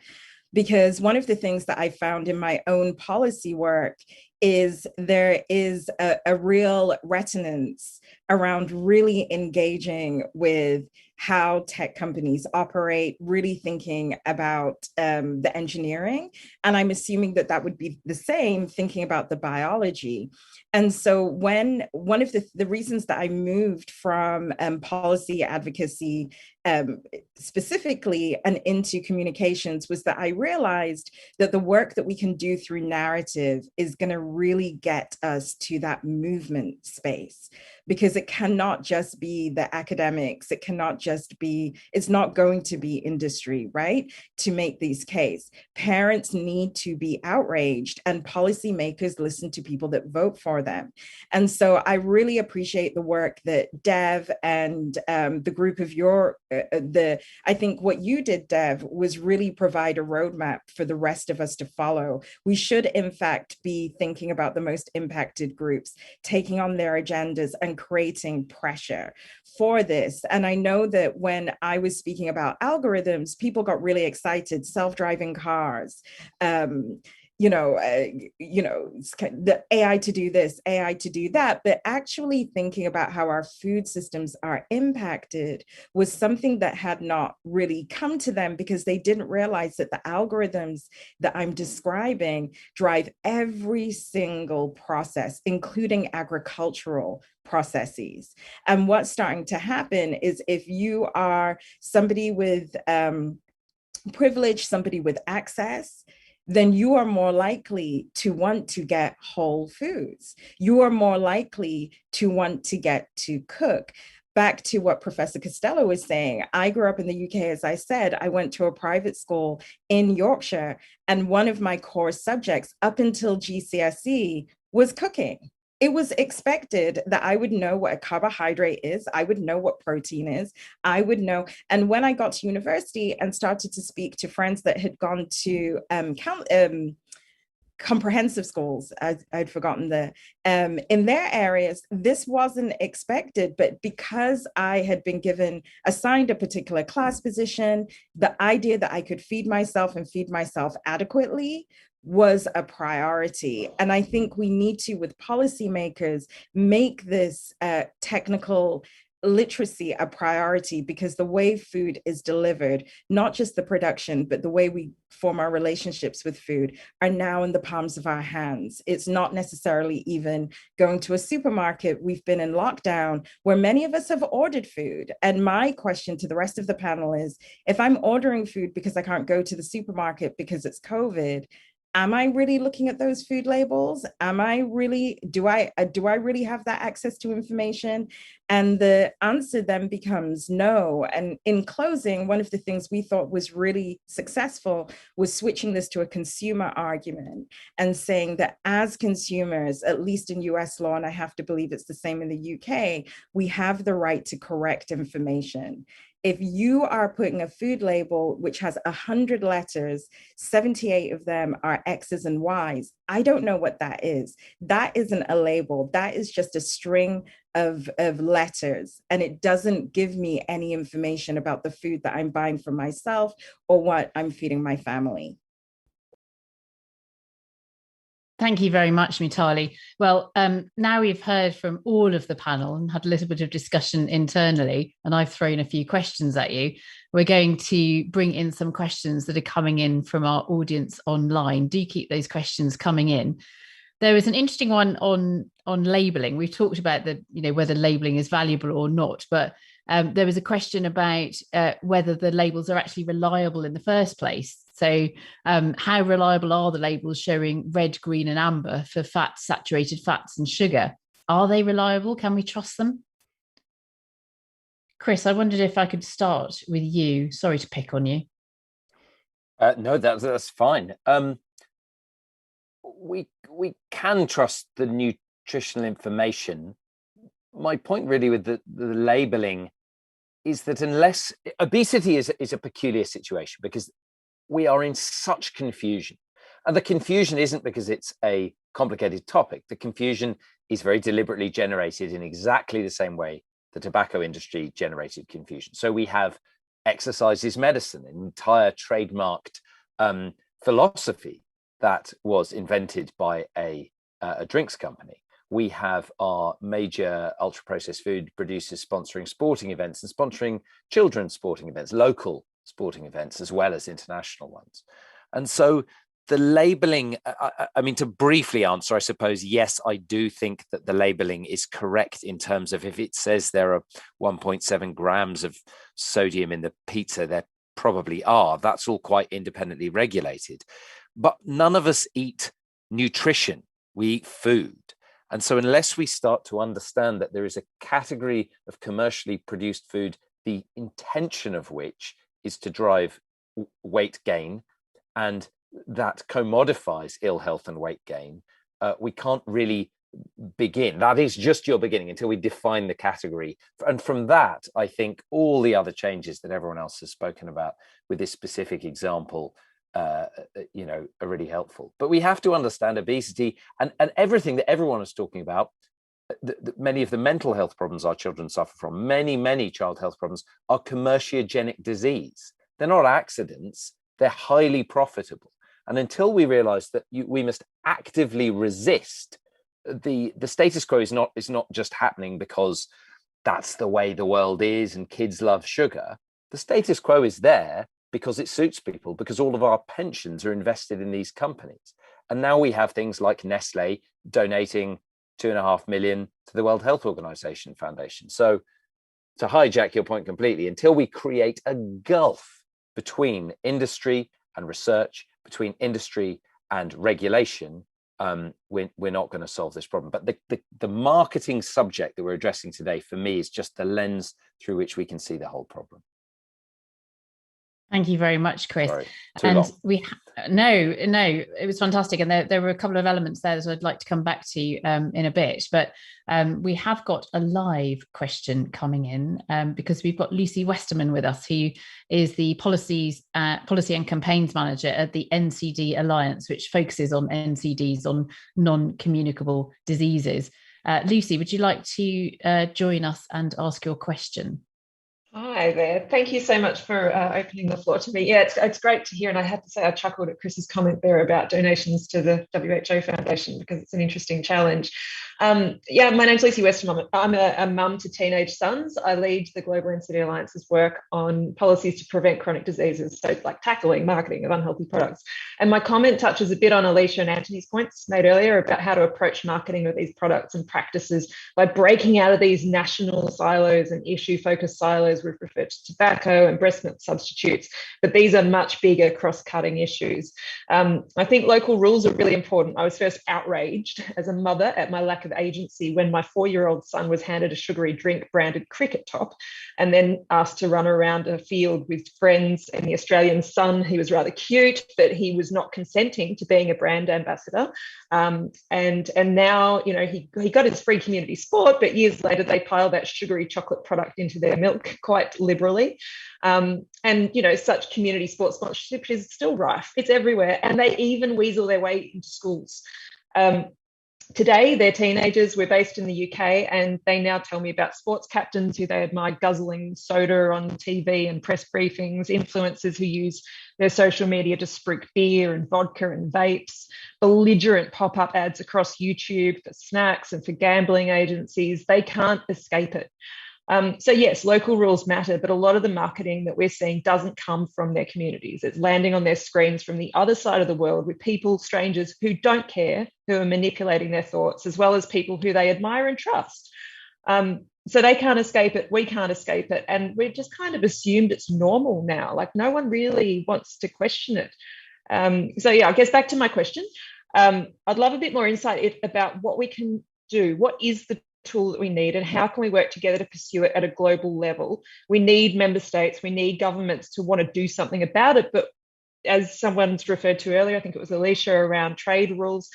Because one of the things that I found in my own policy work is there is a real reticence around really engaging with how tech companies operate, really thinking about the engineering. And I'm assuming that that would be the same thinking about the biology. And so when one of the reasons that I moved from policy advocacy specifically and into communications was that I realized that the work that we can do through narrative is going to really get us to that movement space, because it cannot just be the academics, it cannot just be, it's not going to be industry, right? To make these case. Parents need to be outraged and policymakers listen to people that vote for them. And so I really appreciate the work that Dev and the group of your, I think what you did, Dev, was really provide a roadmap for the rest of us to follow. We should in fact be thinking about the most impacted groups, taking on their agendas and creating pressure for this. And I know that when I was speaking about algorithms, people got really excited, self-driving cars, the AI to do this, AI to do that, but actually thinking about how our food systems are impacted was something that had not really come to them, because they didn't realize that the algorithms that I'm describing drive every single process, including agricultural processes. And what's starting to happen is if you are somebody with privilege, somebody with access, then you are more likely to want to get whole foods. You are more likely to want to get to cook. Back to what Professor Costello was saying, I grew up in the UK, as I said. I went to a private school in Yorkshire, and one of my core subjects up until GCSE was cooking. It was expected that I would know what a carbohydrate is. I would know what protein is. I would know. And when I got to university and started to speak to friends that had gone to comprehensive schools, I'd forgotten in their areas, this wasn't expected. But because I had been assigned a particular class position, the idea that I could feed myself and feed myself adequately was a priority. And I think we need to, with policymakers, make this technical literacy a priority, because the way food is delivered, not just the production, but the way we form our relationships with food, are now in the palms of our hands. It's not necessarily even going to a supermarket. We've been in lockdown where many of us have ordered food. And my question to the rest of the panel is, if I'm ordering food because I can't go to the supermarket because it's COVID, am I really looking at those food labels? Am I really, do I really have that access to information? And the answer then becomes no. And in closing, one of the things we thought was really successful was switching this to a consumer argument and saying that as consumers, at least in US law, and I have to believe it's the same in the UK, we have the right to correct information. If you are putting a food label which has 100 letters, 78 of them are X's and Y's, I don't know what that is. That isn't a label. That is just a string of letters. And it doesn't give me any information about the food that I'm buying for myself or what I'm feeding my family. Thank you very much, Mitali. Well, now we've heard from all of the panel and had a little bit of discussion internally, and I've thrown a few questions at you. We're going to bring in some questions that are coming in from our audience online. Do keep those questions coming in. There was an interesting one on labelling. We've talked about whether labelling is valuable or not, but there was a question about whether the labels are actually reliable in the first place. So how reliable are the labels showing red, green and amber for fats, saturated fats and sugar? Are they reliable? Can we trust them? Chris, I wondered if I could start with you. Sorry to pick on you. No, that's fine. We can trust the nutritional information. My point really with the labelling is that unless obesity is a peculiar situation, because we are in such confusion, and the confusion isn't because it's a complicated topic. The confusion is very deliberately generated in exactly the same way the tobacco industry generated confusion. So we have exercise is medicine, an entire trademarked philosophy that was invented by a drinks company. We have our major ultra-processed food producers sponsoring sporting events and sponsoring children's sporting events, local sporting events, as well as international ones. And so the labeling, I mean, to briefly answer, I suppose, yes, I do think that the labeling is correct in terms of if it says there are 1.7 grams of sodium in the pizza, there probably are. That's all quite independently regulated. But none of us eat nutrition. We eat food. And so unless we start to understand that there is a category of commercially produced food, the intention of which is to drive weight gain, and that commodifies ill health and weight gain, we can't really begin. That is just your beginning until we define the category. And from that, I think all the other changes that everyone else has spoken about with this specific example, are really helpful. But we have to understand obesity and everything that everyone is talking about. Many of the mental health problems our children suffer from, many child health problems, are commerciogenic disease. They're not accidents, they're highly profitable. And until we realize that we must actively resist, the status quo is not just happening because that's the way the world is and kids love sugar. The status quo is there because it suits people, because all of our pensions are invested in these companies. And now we have things like Nestle donating 2.5 million to the World Health Organization Foundation. So to hijack your point completely, until we create a gulf between industry and research, between industry and regulation, we're not going to solve this problem. But the marketing subject that we're addressing today, for me, is just the lens through which we can see the whole problem. Thank you very much, Chris. Sorry, and no, it was fantastic. And there were a couple of elements there that I'd like to come back to in a bit. But we have got a live question coming in because we've got Lucy Westerman with us, who is the policy and campaigns manager at the NCD Alliance, which focuses on NCDs, on non-communicable diseases. Lucy, would you like to join us and ask your question? Hi there. Thank you so much for opening the floor to me. Yeah, it's great to hear. And I have to say, I chuckled at Chris's comment there about donations to the WHO Foundation because it's an interesting challenge. My name's Lucy Westerman. I'm a mum to teenage sons. I lead the Global NCD Alliance's work on policies to prevent chronic diseases, so like tackling marketing of unhealthy products. And my comment touches a bit on Alicia and Anthony's points made earlier about how to approach marketing of these products and practices by breaking out of these national silos and issue-focused silos. We've referred to tobacco and breast milk substitutes, but these are much bigger cross-cutting issues. I think local rules are really important. I was first outraged as a mother at my lack of agency when my 4-year-old son was handed a sugary drink branded Cricket Top and then asked to run around a field with friends and the Australian Sun. He was rather cute, but he was not consenting to being a brand ambassador. And now, he got his free community sport, but years later they pile that sugary chocolate product into their milk quite liberally. Such community sports sponsorship is still rife. It's everywhere. And they even weasel their way into schools. Today, they're teenagers. We're based in the UK, and they now tell me about sports captains who they admire guzzling soda on TV and press briefings, influencers who use their social media to spruik beer and vodka and vapes, belligerent pop-up ads across YouTube for snacks and for gambling agencies. They can't escape it. So yes, local rules matter, but a lot of the marketing that we're seeing doesn't come from their communities. It's landing on their screens from the other side of the world with people, strangers who don't care, who are manipulating their thoughts, as well as people who they admire and trust. So they can't escape it, we can't escape it, and we've just kind of assumed it's normal now. Like no one really wants to question it. I guess back to my question. I'd love a bit more insight about what we can do. What is the tool that we need and how can we work together to pursue it at a global level? We need member states, we need governments to want to do something about it, but as someone's referred to earlier, I think it was Alicia, around trade rules,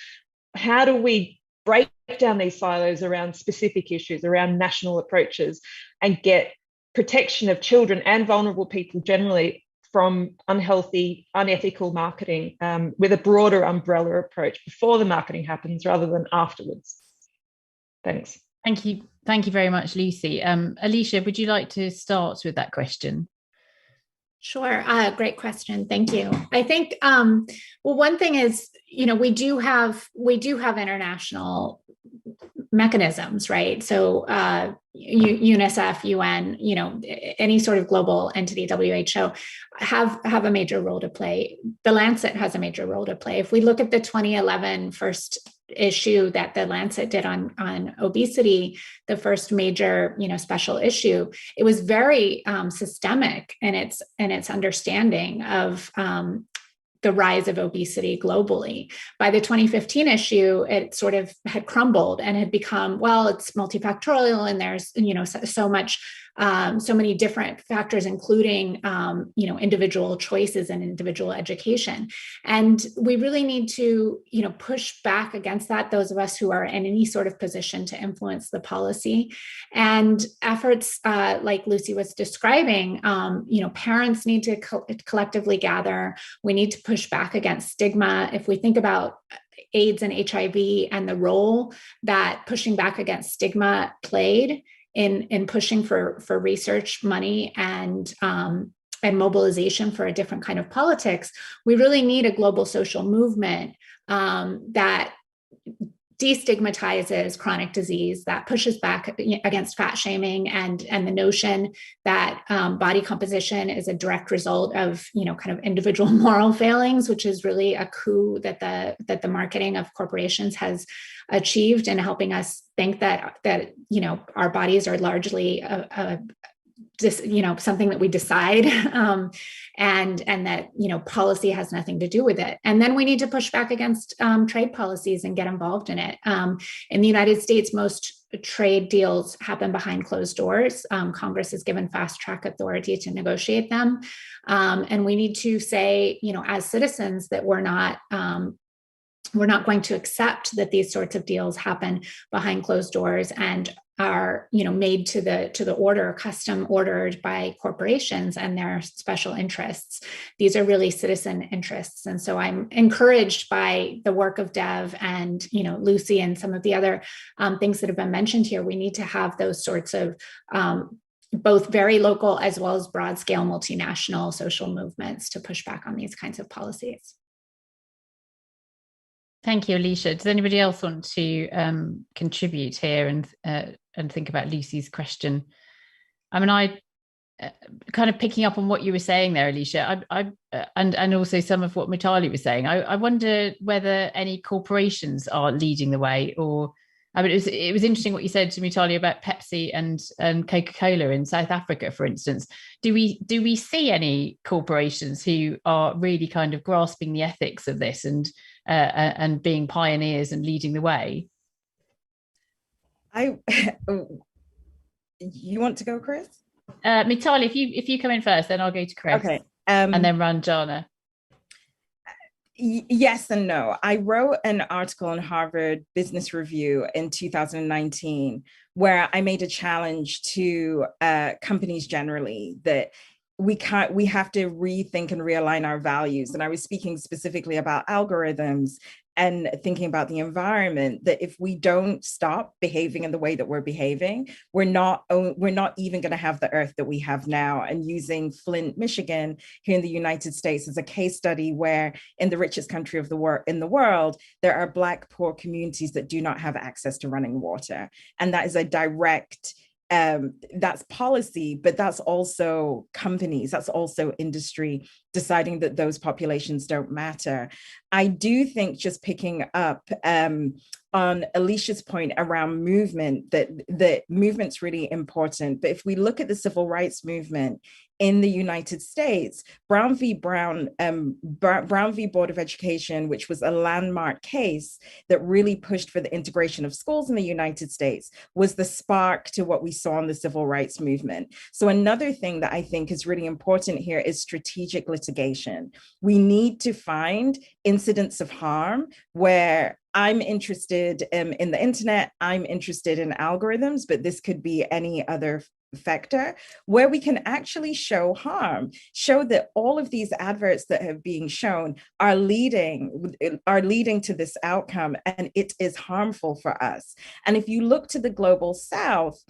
how do we break down these silos around specific issues, around national approaches, and get protection of children and vulnerable people generally from unhealthy, unethical marketing with a broader umbrella approach before the marketing happens rather than afterwards? Thanks. Thank you. Thank you very much, Lucy. Alicia, would you like to start with that question? Sure. Great question. Thank you. I think, well, one thing is, we do have international mechanisms, right? So UNICEF, UN, any sort of global entity, WHO, have a major role to play. The Lancet has a major role to play. If we look at the 2011 first issue that the Lancet did on obesity, the first major, special issue, it was very systemic in its understanding of the rise of obesity globally. By the 2015 issue, it sort of had crumbled and had become, well, it's multifactorial, and there's, so many different factors, including, individual choices and individual education. And we really need to, push back against that, those of us who are in any sort of position to influence the policy. And efforts like Lucy was describing, parents need to collectively gather. We need to push back against stigma. If we think about AIDS and HIV and the role that pushing back against stigma played in pushing for research money and mobilization for a different kind of politics, we really need a global social movement that destigmatizes chronic disease, that pushes back against fat shaming and the notion that body composition is a direct result of kind of individual moral failings, which is really a coup that the marketing of corporations has achieved in helping us think that our bodies are largely something that we decide, and that policy has nothing to do with it. And then we need to push back against trade policies and get involved in it. In the United States, most trade deals happen behind closed doors. Congress is given fast track authority to negotiate them, and we need to say, as citizens, that we're not going to accept that these sorts of deals happen behind closed doors and are made to the order, custom ordered by corporations and their special interests. These are really citizen interests. And so I'm encouraged by the work of Dev and Lucy and some of the other things that have been mentioned here. We need to have those sorts of both very local as well as broad scale multinational social movements to push back on these kinds of policies. Thank you, Alicia. Does anybody else want to contribute here and think about Lucy's question? I mean, I kind of picking up on what you were saying there, Alicia, and also some of what Mitali was saying. I wonder whether any corporations are leading the way, or I mean, it was interesting what you said to Mitali about Pepsi and Coca-Cola in South Africa, for instance. Do we see any corporations who are really kind of grasping the ethics of this and being pioneers and leading the way? You want to go, Chris? Mitali, if you come in first, then I'll go to Chris. Okay. And then Ranjana. Yes and no. I wrote an article in Harvard Business Review in 2019 where I made a challenge to companies generally that we have to rethink and realign our values. And I was speaking specifically about algorithms and thinking about the environment, that if we don't stop behaving in the way that we're behaving, we're not even going to have the earth that we have now. And using Flint, Michigan, here in the United States as a case study, where in the richest country in the world, there are Black poor communities that do not have access to running water. And that is a direct that's policy, but that's also companies, that's also industry deciding that those populations don't matter. I do think, just picking up on Alicia's point around movement, that movement's really important. But if we look at the civil rights movement in the United States, Brown v. Brown v. Board of Education, which was a landmark case that really pushed for the integration of schools in the United States, was the spark to what we saw in the civil rights movement. So another thing that I think is really important here is strategic litigation. We need to find incidents of harm where I'm interested in the internet, I'm interested in algorithms, but this could be any other vector where we can actually show harm, show that all of these adverts that have been shown are leading to this outcome, and it is harmful for us. And if you look to the global south,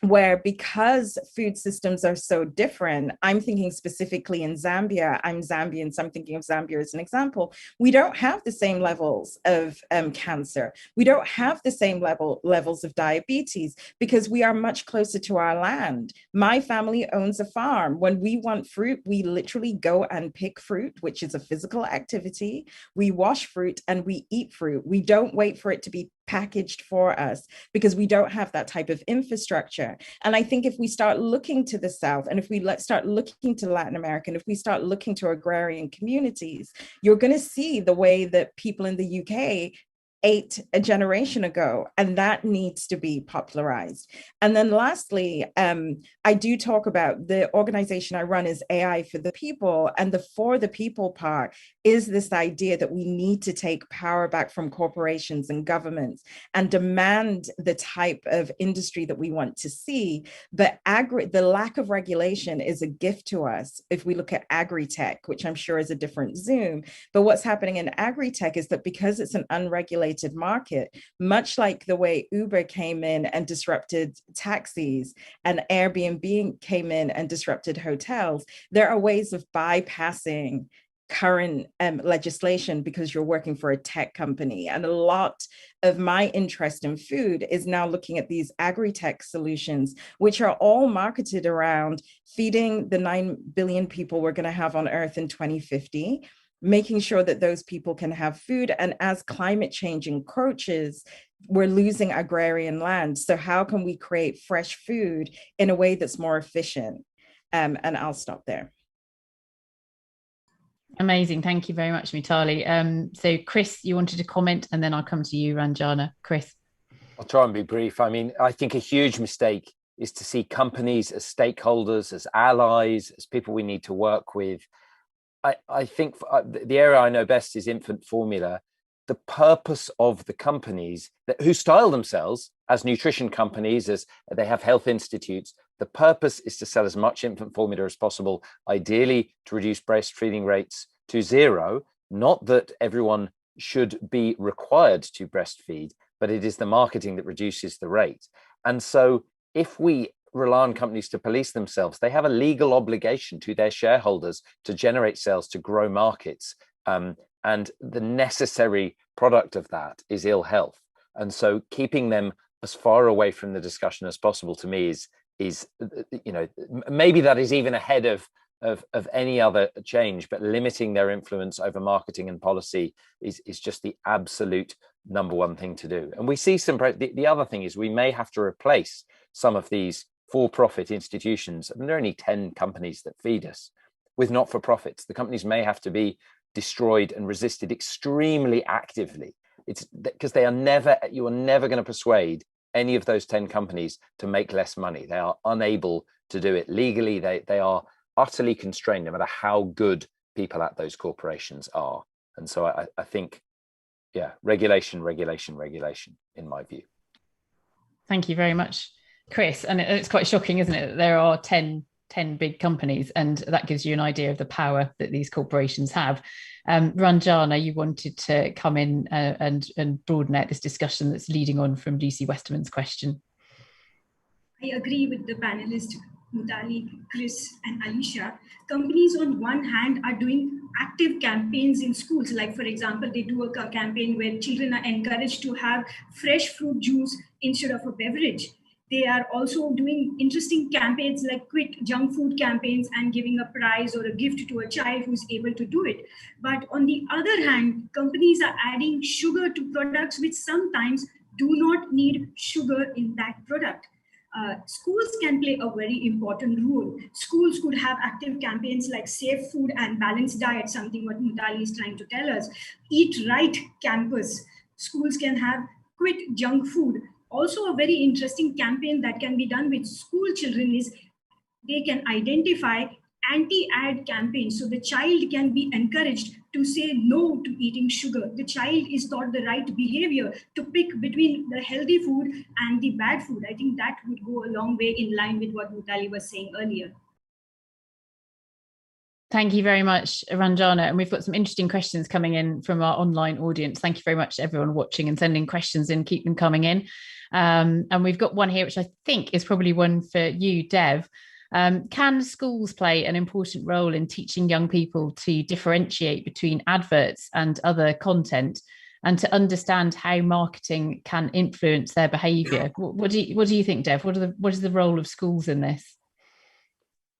where because food systems are so different, I'm thinking specifically in Zambia, I'm Zambian, so I'm thinking of Zambia as an example, we don't have the same levels of cancer. We don't have the same levels of diabetes because we are much closer to our land. My family owns a farm. When we want fruit, we literally go and pick fruit, which is a physical activity. We wash fruit and we eat fruit. We don't wait for it to be packaged for us because we don't have that type of infrastructure. And I think if we start looking to the South, and if we start looking to Latin America, and if we start looking to agrarian communities, you're going to see the way that people in the UK ate a generation ago, and that needs to be popularized. And then lastly, I do talk about the organization I run is AI for the people, and the for the people part is this idea that we need to take power back from corporations and governments and demand the type of industry that we want to see. But the lack of regulation is a gift to us if we look at agri-tech, which I'm sure is a different Zoom. But what's happening in agri-tech is that because it's an unregulated market, much like the way Uber came in and disrupted taxis and Airbnb came in and disrupted hotels, there are ways of bypassing current legislation because you're working for a tech company. And a lot of my interest in food is now looking at these agri-tech solutions, which are all marketed around feeding the 9 billion people we're going to have on Earth in 2050, making sure that those people can have food. And as climate change encroaches, we're losing agrarian land. So how can we create fresh food in a way that's more efficient? And I'll stop there. Amazing. Thank you very much, Mitali. So Chris, you wanted to comment, and then I'll come to you, Ranjana. Chris. I'll try and be brief. I mean, I think a huge mistake is to see companies as stakeholders, as allies, as people we need to work with. I think the area I know best is infant formula. The purpose of the companies who style themselves as nutrition companies, as they have health institutes, the purpose is to sell as much infant formula as possible, ideally to reduce breastfeeding rates to zero. Not that everyone should be required to breastfeed, but it is the marketing that reduces the rate. And so if we rely on companies to police themselves, they have a legal obligation to their shareholders to generate sales, to grow markets. And the necessary product of that is ill health. And so keeping them as far away from the discussion as possible, to me, is you know, maybe that is even ahead of any other change, but limiting their influence over marketing and policy is just the absolute number one thing to do. And we see the other thing is we may have to replace some of these for-profit institutions. I mean, there are only 10 companies that feed us with not-for-profits. The companies may have to be destroyed and resisted extremely actively. It's because you are never going to persuade any of those 10 companies to make less money. They are unable to do it legally. They are utterly constrained, no matter how good people at those corporations are. And so I think, yeah, regulation, in my view. Thank you very much, Chris. And it's quite shocking, isn't it? There are 10 big companies, and that gives you an idea of the power that these corporations have. Ranjana, you wanted to come in and broaden out this discussion that's leading on from Lucy Westerman's question. I agree with the panelists, Mutali, Chris, and Alicia. Companies on one hand are doing active campaigns in schools. Like, for example, they do a campaign where children are encouraged to have fresh fruit juice instead of a beverage. They are also doing interesting campaigns like quit junk food campaigns and giving a prize or a gift to a child who's able to do it. But on the other hand, companies are adding sugar to products which sometimes do not need sugar in that product. Schools can play a very important role. Schools could have active campaigns like Safe Food and Balanced Diet, something what Mutali is trying to tell us. Eat Right Campus. Schools can have Quit Junk Food. Also, a very interesting campaign that can be done with school children is they can identify anti-ad campaigns, so the child can be encouraged to say no to eating sugar. The child is taught the right behavior to pick between the healthy food and the bad food. I think that would go a long way in line with what Mutali was saying earlier. Thank you very much, Ranjana. And we've got some interesting questions coming in from our online audience. Thank you very much to everyone watching and sending questions in. Keep them coming in. And we've got one here, which I think is probably one for you, Dev. Can schools play an important role in teaching young people to differentiate between adverts and other content, and to understand how marketing can influence their behaviour? What do you think, Dev? What is the role of schools in this?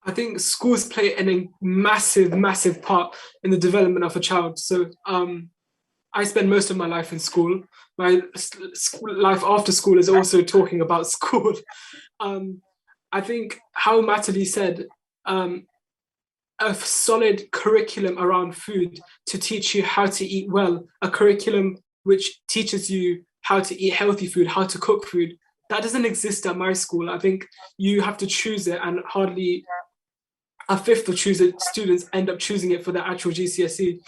I think schools play a massive part in the development of a child. So I spend most of my life in school. My life after school is also talking about school. I think how Matali said, a solid curriculum around food to teach you how to eat well, a curriculum which teaches you how to eat healthy food, how to cook food, that doesn't exist at my school. I think you have to choose it, and hardly a fifth of students end up choosing it for their actual GCSE.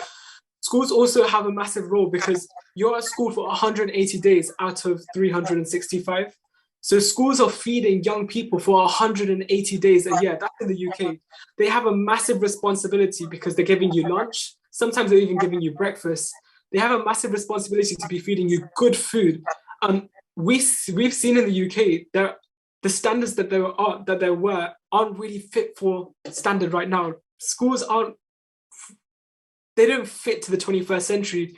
Schools also have a massive role because you're at school for 180 days out of 365. So schools are feeding young people for 180 days a year. That's in the UK. They have a massive responsibility because they're giving you lunch. Sometimes they're even giving you breakfast. They have a massive responsibility to be feeding you good food. We've seen in the UK that the standards that there were aren't really fit for standard right now. Schools they don't fit to the 21st century.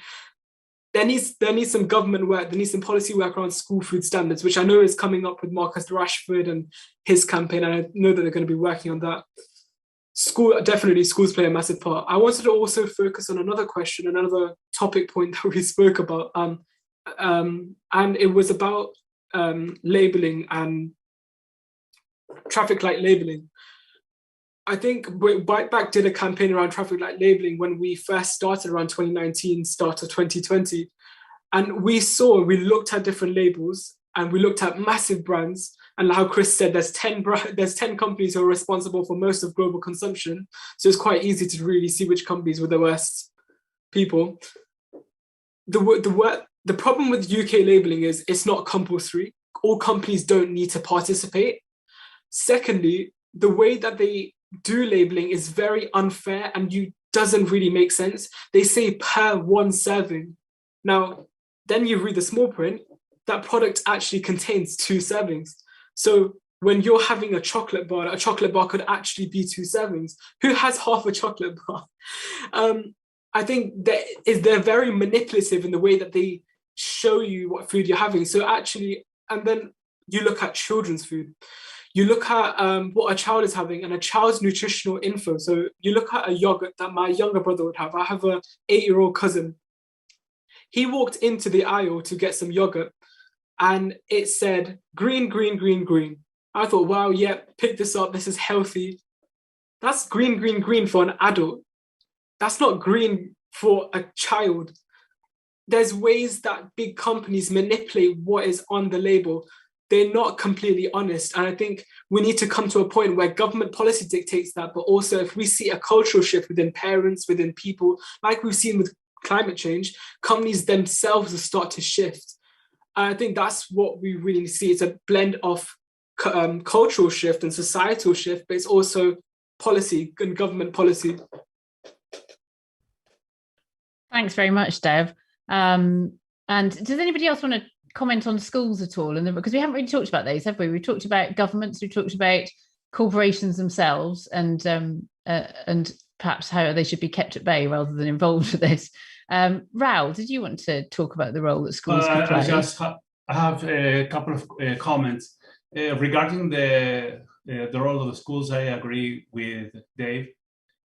There needs some government work, there needs some policy work around school food standards, which I know is coming up with Marcus Rashford and his campaign, and I know that they're going to be working on that. Schools play a massive part. I wanted to also focus on another question, another topic point that we spoke about, and it was about labeling and traffic light labeling. I think Bite Back did a campaign around traffic light labeling when we first started around 2019, start of 2020. And we looked at different labels and we looked at massive brands. And how Chris said, there's 10 companies who are responsible for most of global consumption. So it's quite easy to really see which companies were the worst people. The problem with UK labeling is it's not compulsory. All companies don't need to participate. Secondly, the way that they do labeling is very unfair and doesn't really make sense. They say per one serving. Now, then you read the small print, that product actually contains 2 servings. So when you're having a chocolate bar could actually be 2 servings. Who has half a chocolate bar? I think they're very manipulative in the way that they show you what food you're having. So actually, and then you look at children's food. You look at what a child is having and a child's nutritional info. So you look at a yogurt that my younger brother would have. I have an 8-year-old cousin. He walked into the aisle to get some yogurt and it said green, green, green, green. I thought, wow, yeah, pick this up. This is healthy. That's green, green, green for an adult. That's not green for a child. There's ways that big companies manipulate what is on the label. They're not completely honest. And I think we need to come to a point where government policy dictates that, but also if we see a cultural shift within parents, within people, like we've seen with climate change, companies themselves will start to shift. And I think that's what we really see. It's a blend of cultural shift and societal shift, but it's also policy and government policy. Thanks very much, Dev. And does anybody else want to comment on schools at all? And because we haven't really talked about those, have we? We've talked about governments, we've talked about corporations themselves, and perhaps how they should be kept at bay rather than involved with this. Raul, did you want to talk about the role that schools can play? I have a couple of comments regarding the role of the schools. I agree with Dave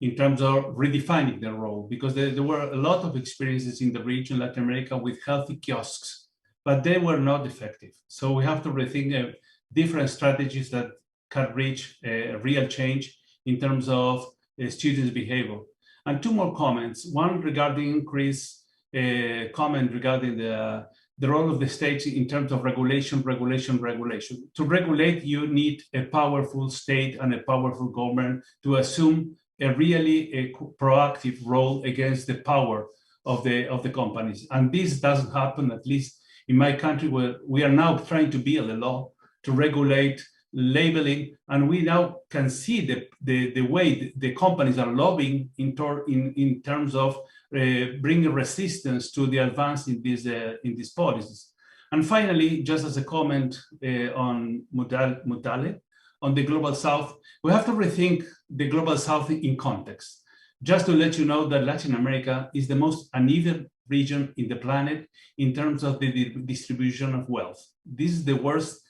in terms of redefining their role, because there were a lot of experiences in the region, Latin America, with healthy kiosks, but they were not effective. So we have to rethink different strategies that can reach a real change in terms of students' behavior. And 2 more comments. One regarding Chris' comment regarding the the role of the states in terms of regulation. To regulate, you need a powerful state and a powerful government to assume a proactive role against the power of the companies. And this doesn't happen, at least in my country, where we are now trying to build a law to regulate labeling, and we now can see the way the companies are lobbying in terms of bringing resistance to the advance in these policies. And finally, just as a comment on Mutale, on the Global South, we have to rethink the Global South in context. Just to let you know that Latin America is the most uneven region in the planet in terms of the distribution of wealth. This is the worst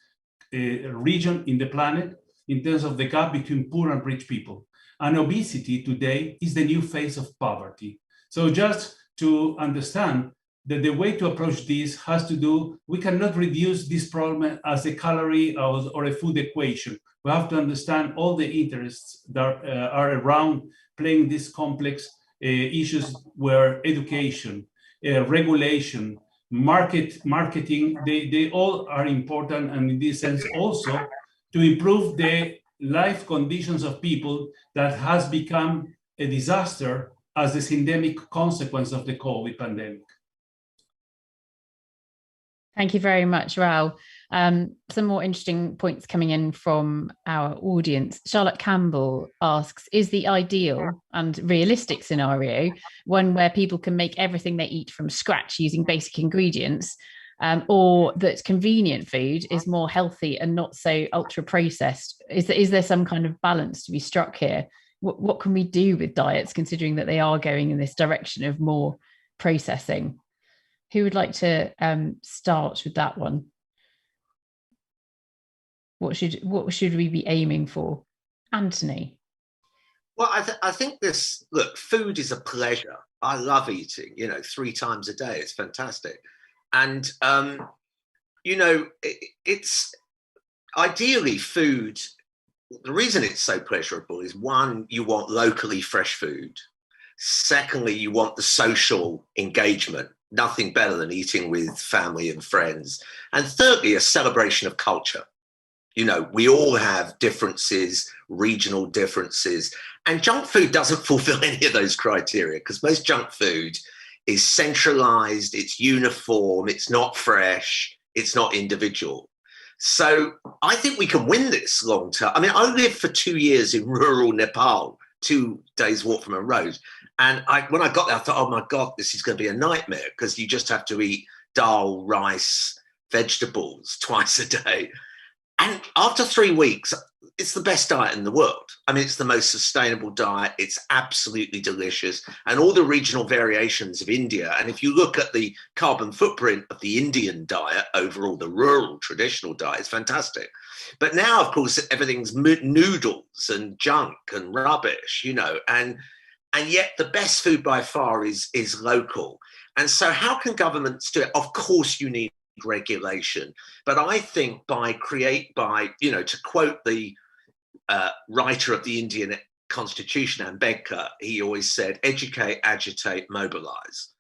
region in the planet in terms of the gap between poor and rich people. And obesity today is the new face of poverty. So just to understand that the way to approach this has to do, we cannot reduce this problem as a calorie or a food equation. We have to understand all the interests that are around playing these complex issues where education, regulation, marketing, they all are important, and in this sense also to improve the life conditions of people that has become a disaster as a syndemic consequence of the COVID pandemic. Thank you very much, Raul. Some more interesting points coming in from our audience. Charlotte Campbell asks, is the ideal and realistic scenario one where people can make everything they eat from scratch using basic ingredients, or that convenient food is more healthy and not so ultra processed? Is there some kind of balance to be struck here? What can we do with diets, considering that they are going in this direction of more processing? Who would like to start with that one? What should we be aiming for? Anthony? Well, I think look, food is a pleasure. I love eating, 3 times a day. It's fantastic. And, it's ideally food. The reason it's so pleasurable is, one, you want locally fresh food. Secondly, you want the social engagement. Nothing better than eating with family and friends. And thirdly, a celebration of culture. We all have differences, regional differences, and junk food doesn't fulfill any of those criteria, because most junk food is centralized, it's uniform, it's not fresh, it's not individual. So I think we can win this long term. I mean, I lived for 2 years in rural Nepal, 2 days walk from a road. And when I got there, I thought, oh my God, this is going to be a nightmare, because you just have to eat dal, rice, vegetables twice a day. And after 3 weeks, it's the best diet in the world. I mean, it's the most sustainable diet. It's absolutely delicious. And all the regional variations of India. And if you look at the carbon footprint of the Indian diet over all the rural traditional diet, it's fantastic. But now, of course, everything's noodles and junk and rubbish, and yet the best food by far is local. And so how can governments do it? Of course, you need regulation. But I think to quote the writer of the Indian Constitution, Ambedkar, he always said, educate, agitate, mobilize.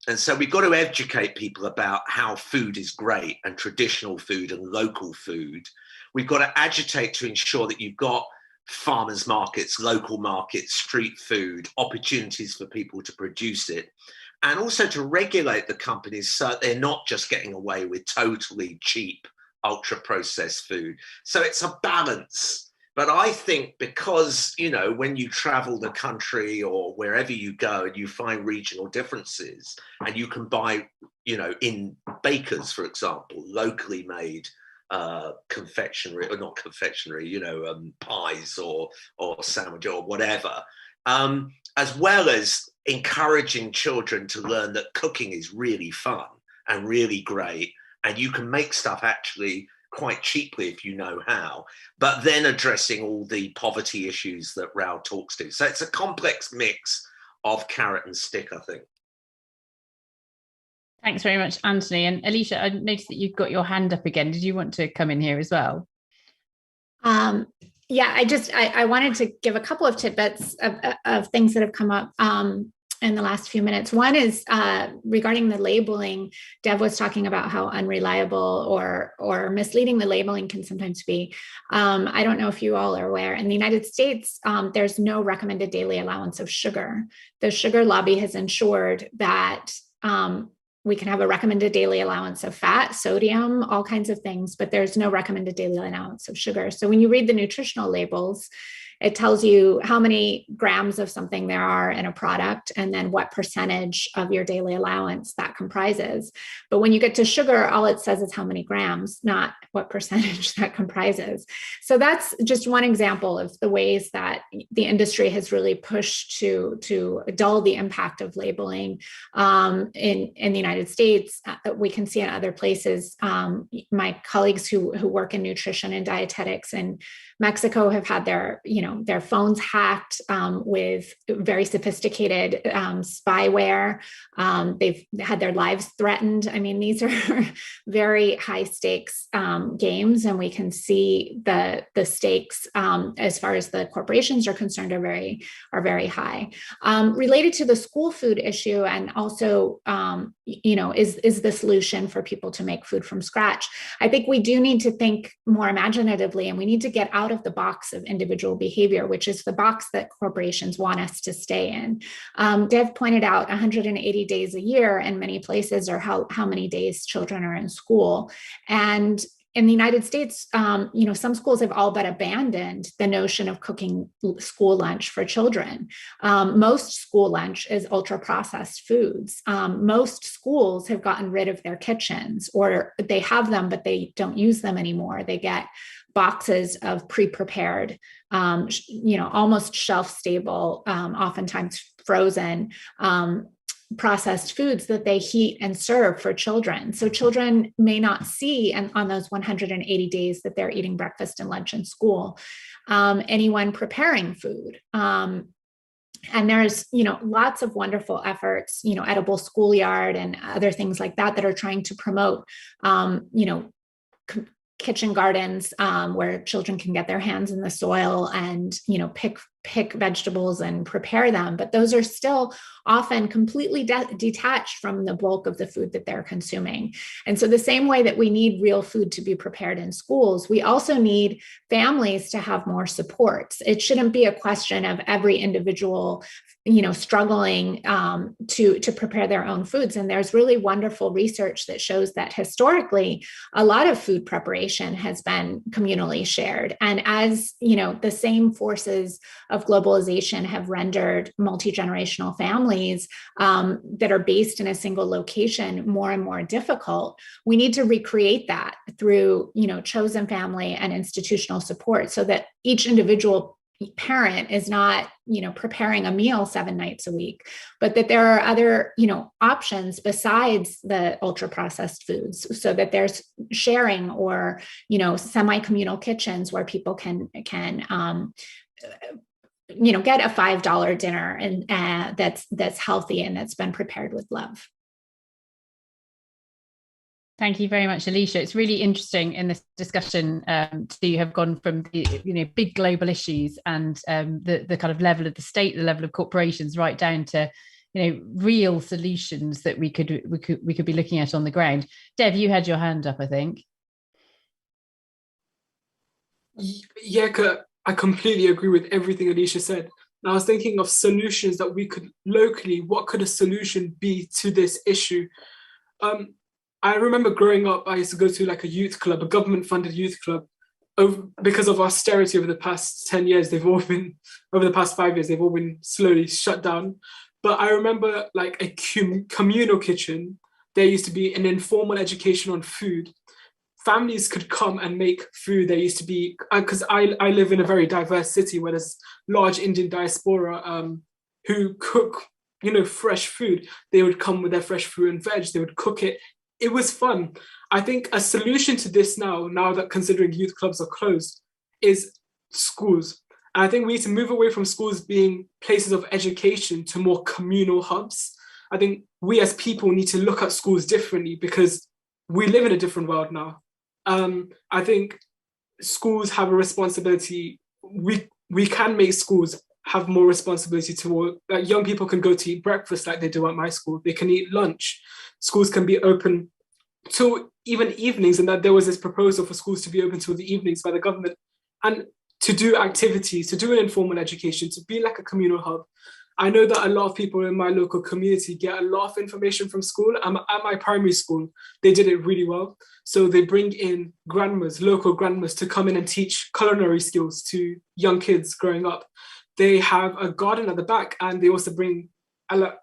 And so we've got to educate people about how food is great, and traditional food and local food. We've got to agitate to ensure that you've got farmers markets, local markets, street food, opportunities for people to produce it, and also to regulate the companies so they're not just getting away with totally cheap, ultra-processed food. So it's a balance. But I think because, when you travel the country or wherever you go and you find regional differences, and you can buy, in bakers, for example, locally made confectionery, or not confectionery, pies or sandwich or whatever, as well as encouraging children to learn that cooking is really fun and really great, and you can make stuff actually quite cheaply if you know how, but then addressing all the poverty issues that Raul talks to. So it's a complex mix of carrot and stick, I think. Thanks very much, Anthony. And Alicia, I noticed that you've got your hand up again. Did you want to come in here as well? Yeah, I wanted to give a couple of tidbits of things that have come up. in the last few minutes. One is regarding the labeling. Dev was talking about how unreliable or misleading the labeling can sometimes be. I don't know if you all are aware, in the United States, there's no recommended daily allowance of sugar. The sugar lobby has ensured that we can have a recommended daily allowance of fat, sodium, all kinds of things, but there's no recommended daily allowance of sugar. So when you read the nutritional labels, it tells you how many grams of something there are in a product and then what percentage of your daily allowance that comprises. But when you get to sugar, all it says is how many grams, not what percentage that comprises. So that's just one example of the ways that the industry has really pushed to dull the impact of labeling in the United States. We can see in other places. My colleagues who work in nutrition and dietetics in Mexico have had their phones hacked with very sophisticated spyware. They've had their lives threatened. I mean, these are very high stakes games, and we can see the stakes as far as the corporations are concerned are very high. Related to the school food issue, and also is the solution for people to make food from scratch? I think we do need to think more imaginatively, and we need to get out of the box of individual behavior, which is the box that corporations want us to stay in. Dev pointed out 180 days a year in many places, or how many days children are in school. And in the United States, some schools have all but abandoned the notion of cooking school lunch for children. Most school lunch is ultra-processed foods. Most schools have gotten rid of their kitchens, or they have them, but they don't use them anymore. They get boxes of pre-prepared, almost shelf-stable, oftentimes frozen, processed foods that they heat and serve for children. So children may not see, and on those 180 days that they're eating breakfast and lunch in school, anyone preparing food. And there's, lots of wonderful efforts, Edible Schoolyard and other things like that are trying to promote, kitchen gardens where children can get their hands in the soil and, pick vegetables and prepare them. But those are still often completely detached from the bulk of the food that they're consuming. And so the same way that we need real food to be prepared in schools, we also need families to have more supports. It shouldn't be a question of every individual struggling to prepare their own foods. And there's really wonderful research that shows that historically, a lot of food preparation has been communally shared. And as the same forces of globalization have rendered multi-generational families that are based in a single location more and more difficult, we need to recreate that through chosen family and institutional support, so that each individual parent is not preparing a meal 7 nights a week, but that there are other options besides the ultra processed foods, so that there's sharing or semi-communal kitchens where people can get a $5 dinner and that's healthy and that's been prepared with love. Thank you very much, Alicia. It's really interesting in this discussion to have gone from the big global issues and the kind of level of the state, the level of corporations, right down to real solutions that we could be looking at on the ground. Dev, you had your hand up, I think. Yeah, I completely agree with everything Alicia said. And I was thinking of solutions that we could locally. What could a solution be to this issue? I remember growing up, I used to go to like a youth club, a government-funded youth club. Because of austerity over the past 10 years, over the past 5 years, they've all been slowly shut down. But I remember like a communal kitchen. There used to be an informal education on food. Families could come and make food. There used to be, because I live in a very diverse city where there's large Indian diaspora who cook, fresh food. They would come with their fresh fruit and veg. They would cook it. It was fun. I think a solution to this now that considering youth clubs are closed, is schools. And I think we need to move away from schools being places of education to more communal hubs. I think we as people need to look at schools differently because we live in a different world now. I think schools have a responsibility. We can make schools have more responsibility toward, like, young people can go to eat breakfast like they do at my school. They can eat lunch. Schools can be open till even evenings, and that there was this proposal for schools to be open till the evenings by the government, and to do activities, to do an informal education, to be like a communal hub. I know that a lot of people in my local community get a lot of information from school. At my primary school, they did it really well. So they bring in grandmas, local grandmas, to come in and teach culinary skills to young kids growing up. They have a garden at the back, and they also bring,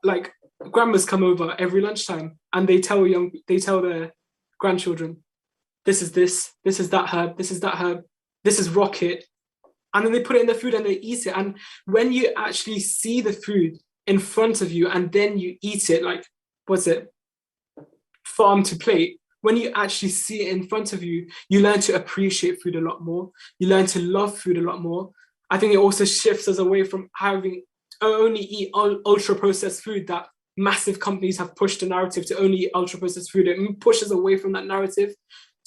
like, grandmas come over every lunchtime, and they tell their grandchildren, this is that herb, this is that herb, this is rocket. And then they put it in the food and they eat it. And when you actually see the food in front of you and then you eat it, like, farm to plate, when you actually see it in front of you, you learn to appreciate food a lot more. You learn to love food a lot more. I think it also shifts us away from having only eat ultra processed food, that massive companies have pushed the narrative to only eat ultra processed food. It pushes away from that narrative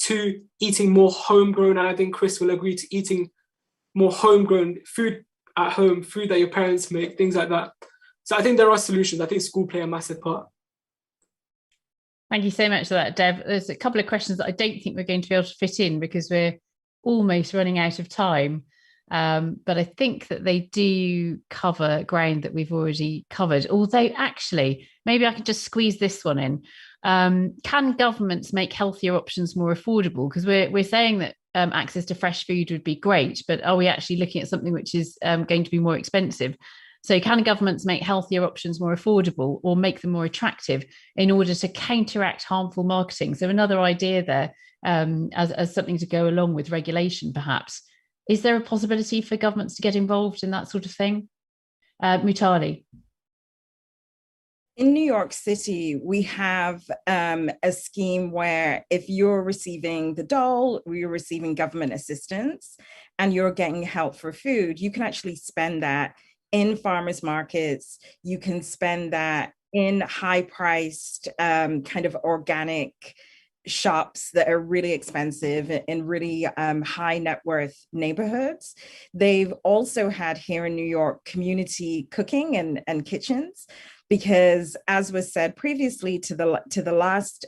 to eating more homegrown. And I think Chris will agree, to eating more homegrown food at home, food that your parents make, things like that. So I think there are solutions. I think school play a massive part. Thank you so much for that, Dev. There's a couple of questions that I don't think we're going to be able to fit in because we're almost running out of time. But I think that they do cover ground that we've already covered. Although, actually, maybe I can just squeeze this one in. Can governments make healthier options more affordable? Because we're saying that access to fresh food would be great, but are we actually looking at something which is going to be more expensive? So can governments make healthier options more affordable or make them more attractive in order to counteract harmful marketing? So another idea there, as something to go along with regulation, perhaps. Is there a possibility for governments to get involved in that sort of thing? Mutali. In New York City, we have a scheme where if you're receiving the dole, or you're receiving government assistance, and you're getting help for food, you can actually spend that in farmers markets. You can spend that in high-priced kind of organic shops that are really expensive in really high net worth neighborhoods. They've also had here in New York community cooking and kitchens, because as was said previously to the last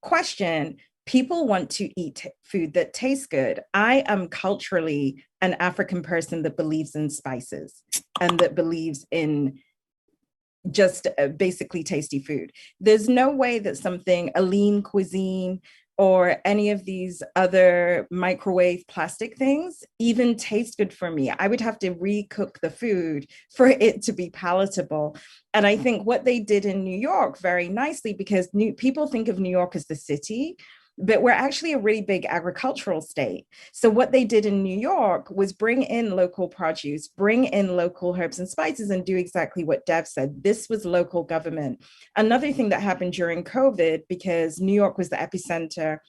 question, people want to eat food that tastes good. I am culturally an African person that believes in spices and that believes in just basically tasty food. There's no way that a lean cuisine or any of these other microwave plastic things even taste good for me. I would have to recook the food for it to be palatable. And I think what they did in New York very nicely, because people think of New York as the city, but we're actually a really big agricultural state. So what they did in New York was bring in local produce, bring in local herbs and spices, and do exactly what Dev said. This was local government. Another thing that happened during COVID, because New York was the epicenter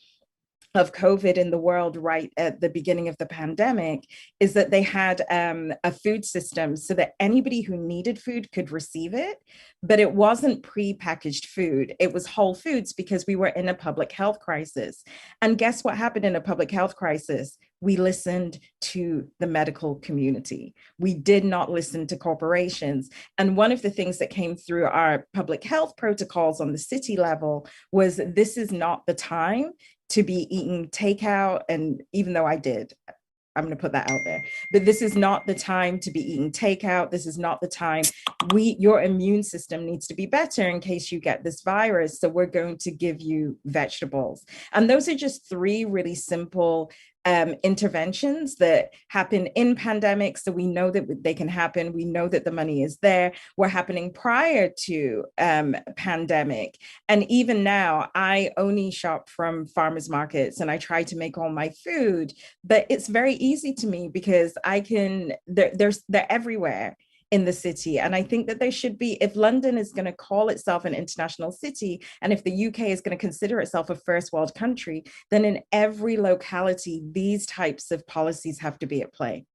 of COVID in the world right at the beginning of the pandemic, is that they had a food system so that anybody who needed food could receive it, but it wasn't pre-packaged food. It was whole foods because we were in a public health crisis. And guess what happened in a public health crisis? We listened to the medical community. We did not listen to corporations. And one of the things that came through our public health protocols on the city level was this is not the time to be eating takeout. And even though I did, I'm going to put that out there, but this is not the time to be eating takeout. This is not the time. Your immune system needs to be better in case you get this virus. So we're going to give you vegetables. And those are just three really simple interventions that happen in pandemics. So we know that they can happen. We know that the money is there. Were happening prior to pandemic. And even now, I only shop from farmers markets and I try to make all my food, but it's very easy to me because they're everywhere in the city. And I think that they should be, if London is going to call itself an international city, and if the UK is going to consider itself a first world country, then in every locality, these types of policies have to be at play.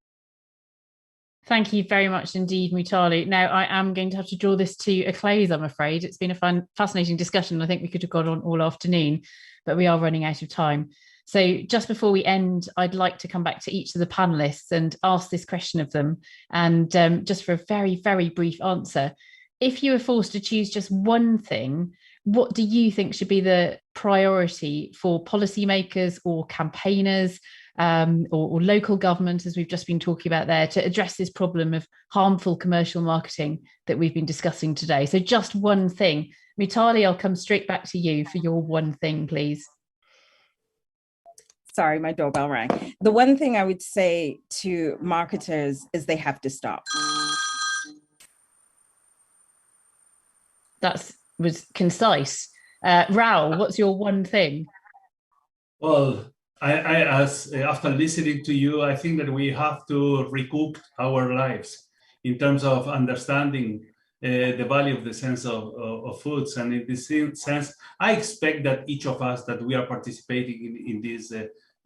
Thank you very much indeed, Mutali. Now, I am going to have to draw this to a close, I'm afraid. It's been a fascinating discussion. I think we could have gone on all afternoon, but we are running out of time. So just before we end, I'd like to come back to each of the panelists and ask this question of them. And just for a very, very brief answer, if you were forced to choose just one thing, what do you think should be the priority for policymakers or campaigners or local government, as we've just been talking about there, to address this problem of harmful commercial marketing that we've been discussing today? So just one thing. Mutali, I'll come straight back to you for your one thing, please. Sorry, my doorbell rang. The one thing I would say to marketers is they have to stop. That was concise. Raul, what's your one thing? Well, after listening to you, I think that we have to recoup our lives in terms of understanding the value of the sense of foods. And in this sense, I expect that each of us that we are participating in this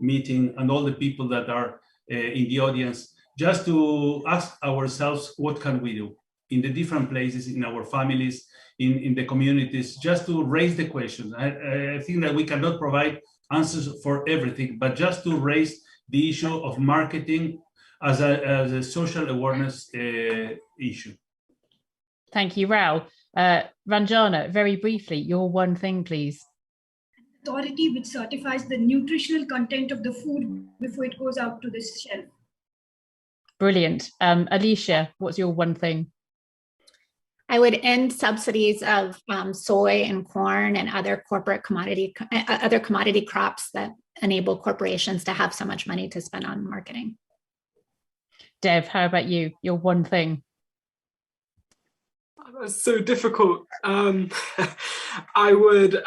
meeting and all the people that are in the audience, just to ask ourselves, what can we do in the different places, in our families, in the communities, just to raise the questions. I think that we cannot provide answers for everything, but just to raise the issue of marketing as a social awareness issue. Thank you, Raul. Ranjana, very briefly, your one thing, please. Authority which certifies the nutritional content of the food before it goes out to the shelf. Brilliant. Alicia, what's your one thing? I would end subsidies of soy and corn and other commodity crops that enable corporations to have so much money to spend on marketing. Dev, how about you? Your one thing? That's so difficult. I would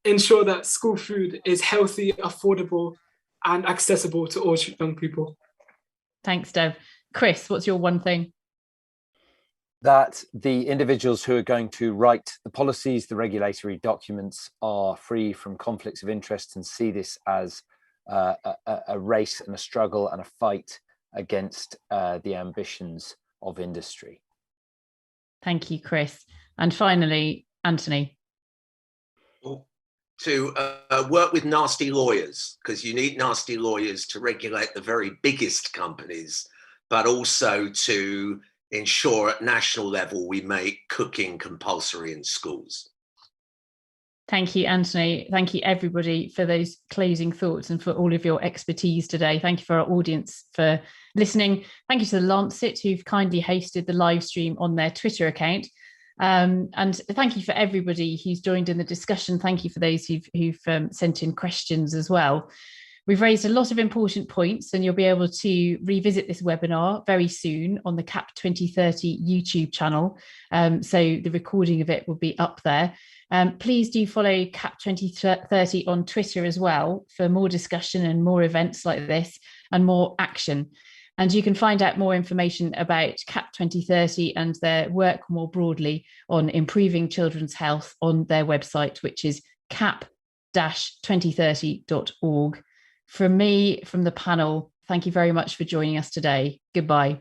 ensure that school food is healthy, affordable, and accessible to all young people. Thanks, Dev. Chris, what's your one thing? That the individuals who are going to write the policies, the regulatory documents, are free from conflicts of interest and see this as a race and a struggle and a fight against the ambitions of industry. Thank you, Chris. And finally, Anthony. To work with nasty lawyers, because you need nasty lawyers to regulate the very biggest companies, but also to ensure at national level we make cooking compulsory in schools. Thank you, Anthony. Thank you, everybody, for those closing thoughts and for all of your expertise today. Thank you for our audience for listening. Thank you to the Lancet, who've kindly hosted the live stream on their Twitter account. And thank you for everybody who's joined in the discussion. Thank you for those who've sent in questions as well. We've raised a lot of important points, and you'll be able to revisit this webinar very soon on the CAP-2030 YouTube channel. So the recording of it will be up there. Please do follow CAP-2030 on Twitter as well for more discussion and more events like this and more action. And you can find out more information about CAP-2030 and their work more broadly on improving children's health on their website, which is cap-2030.org. From me, from the panel, thank you very much for joining us today. Goodbye.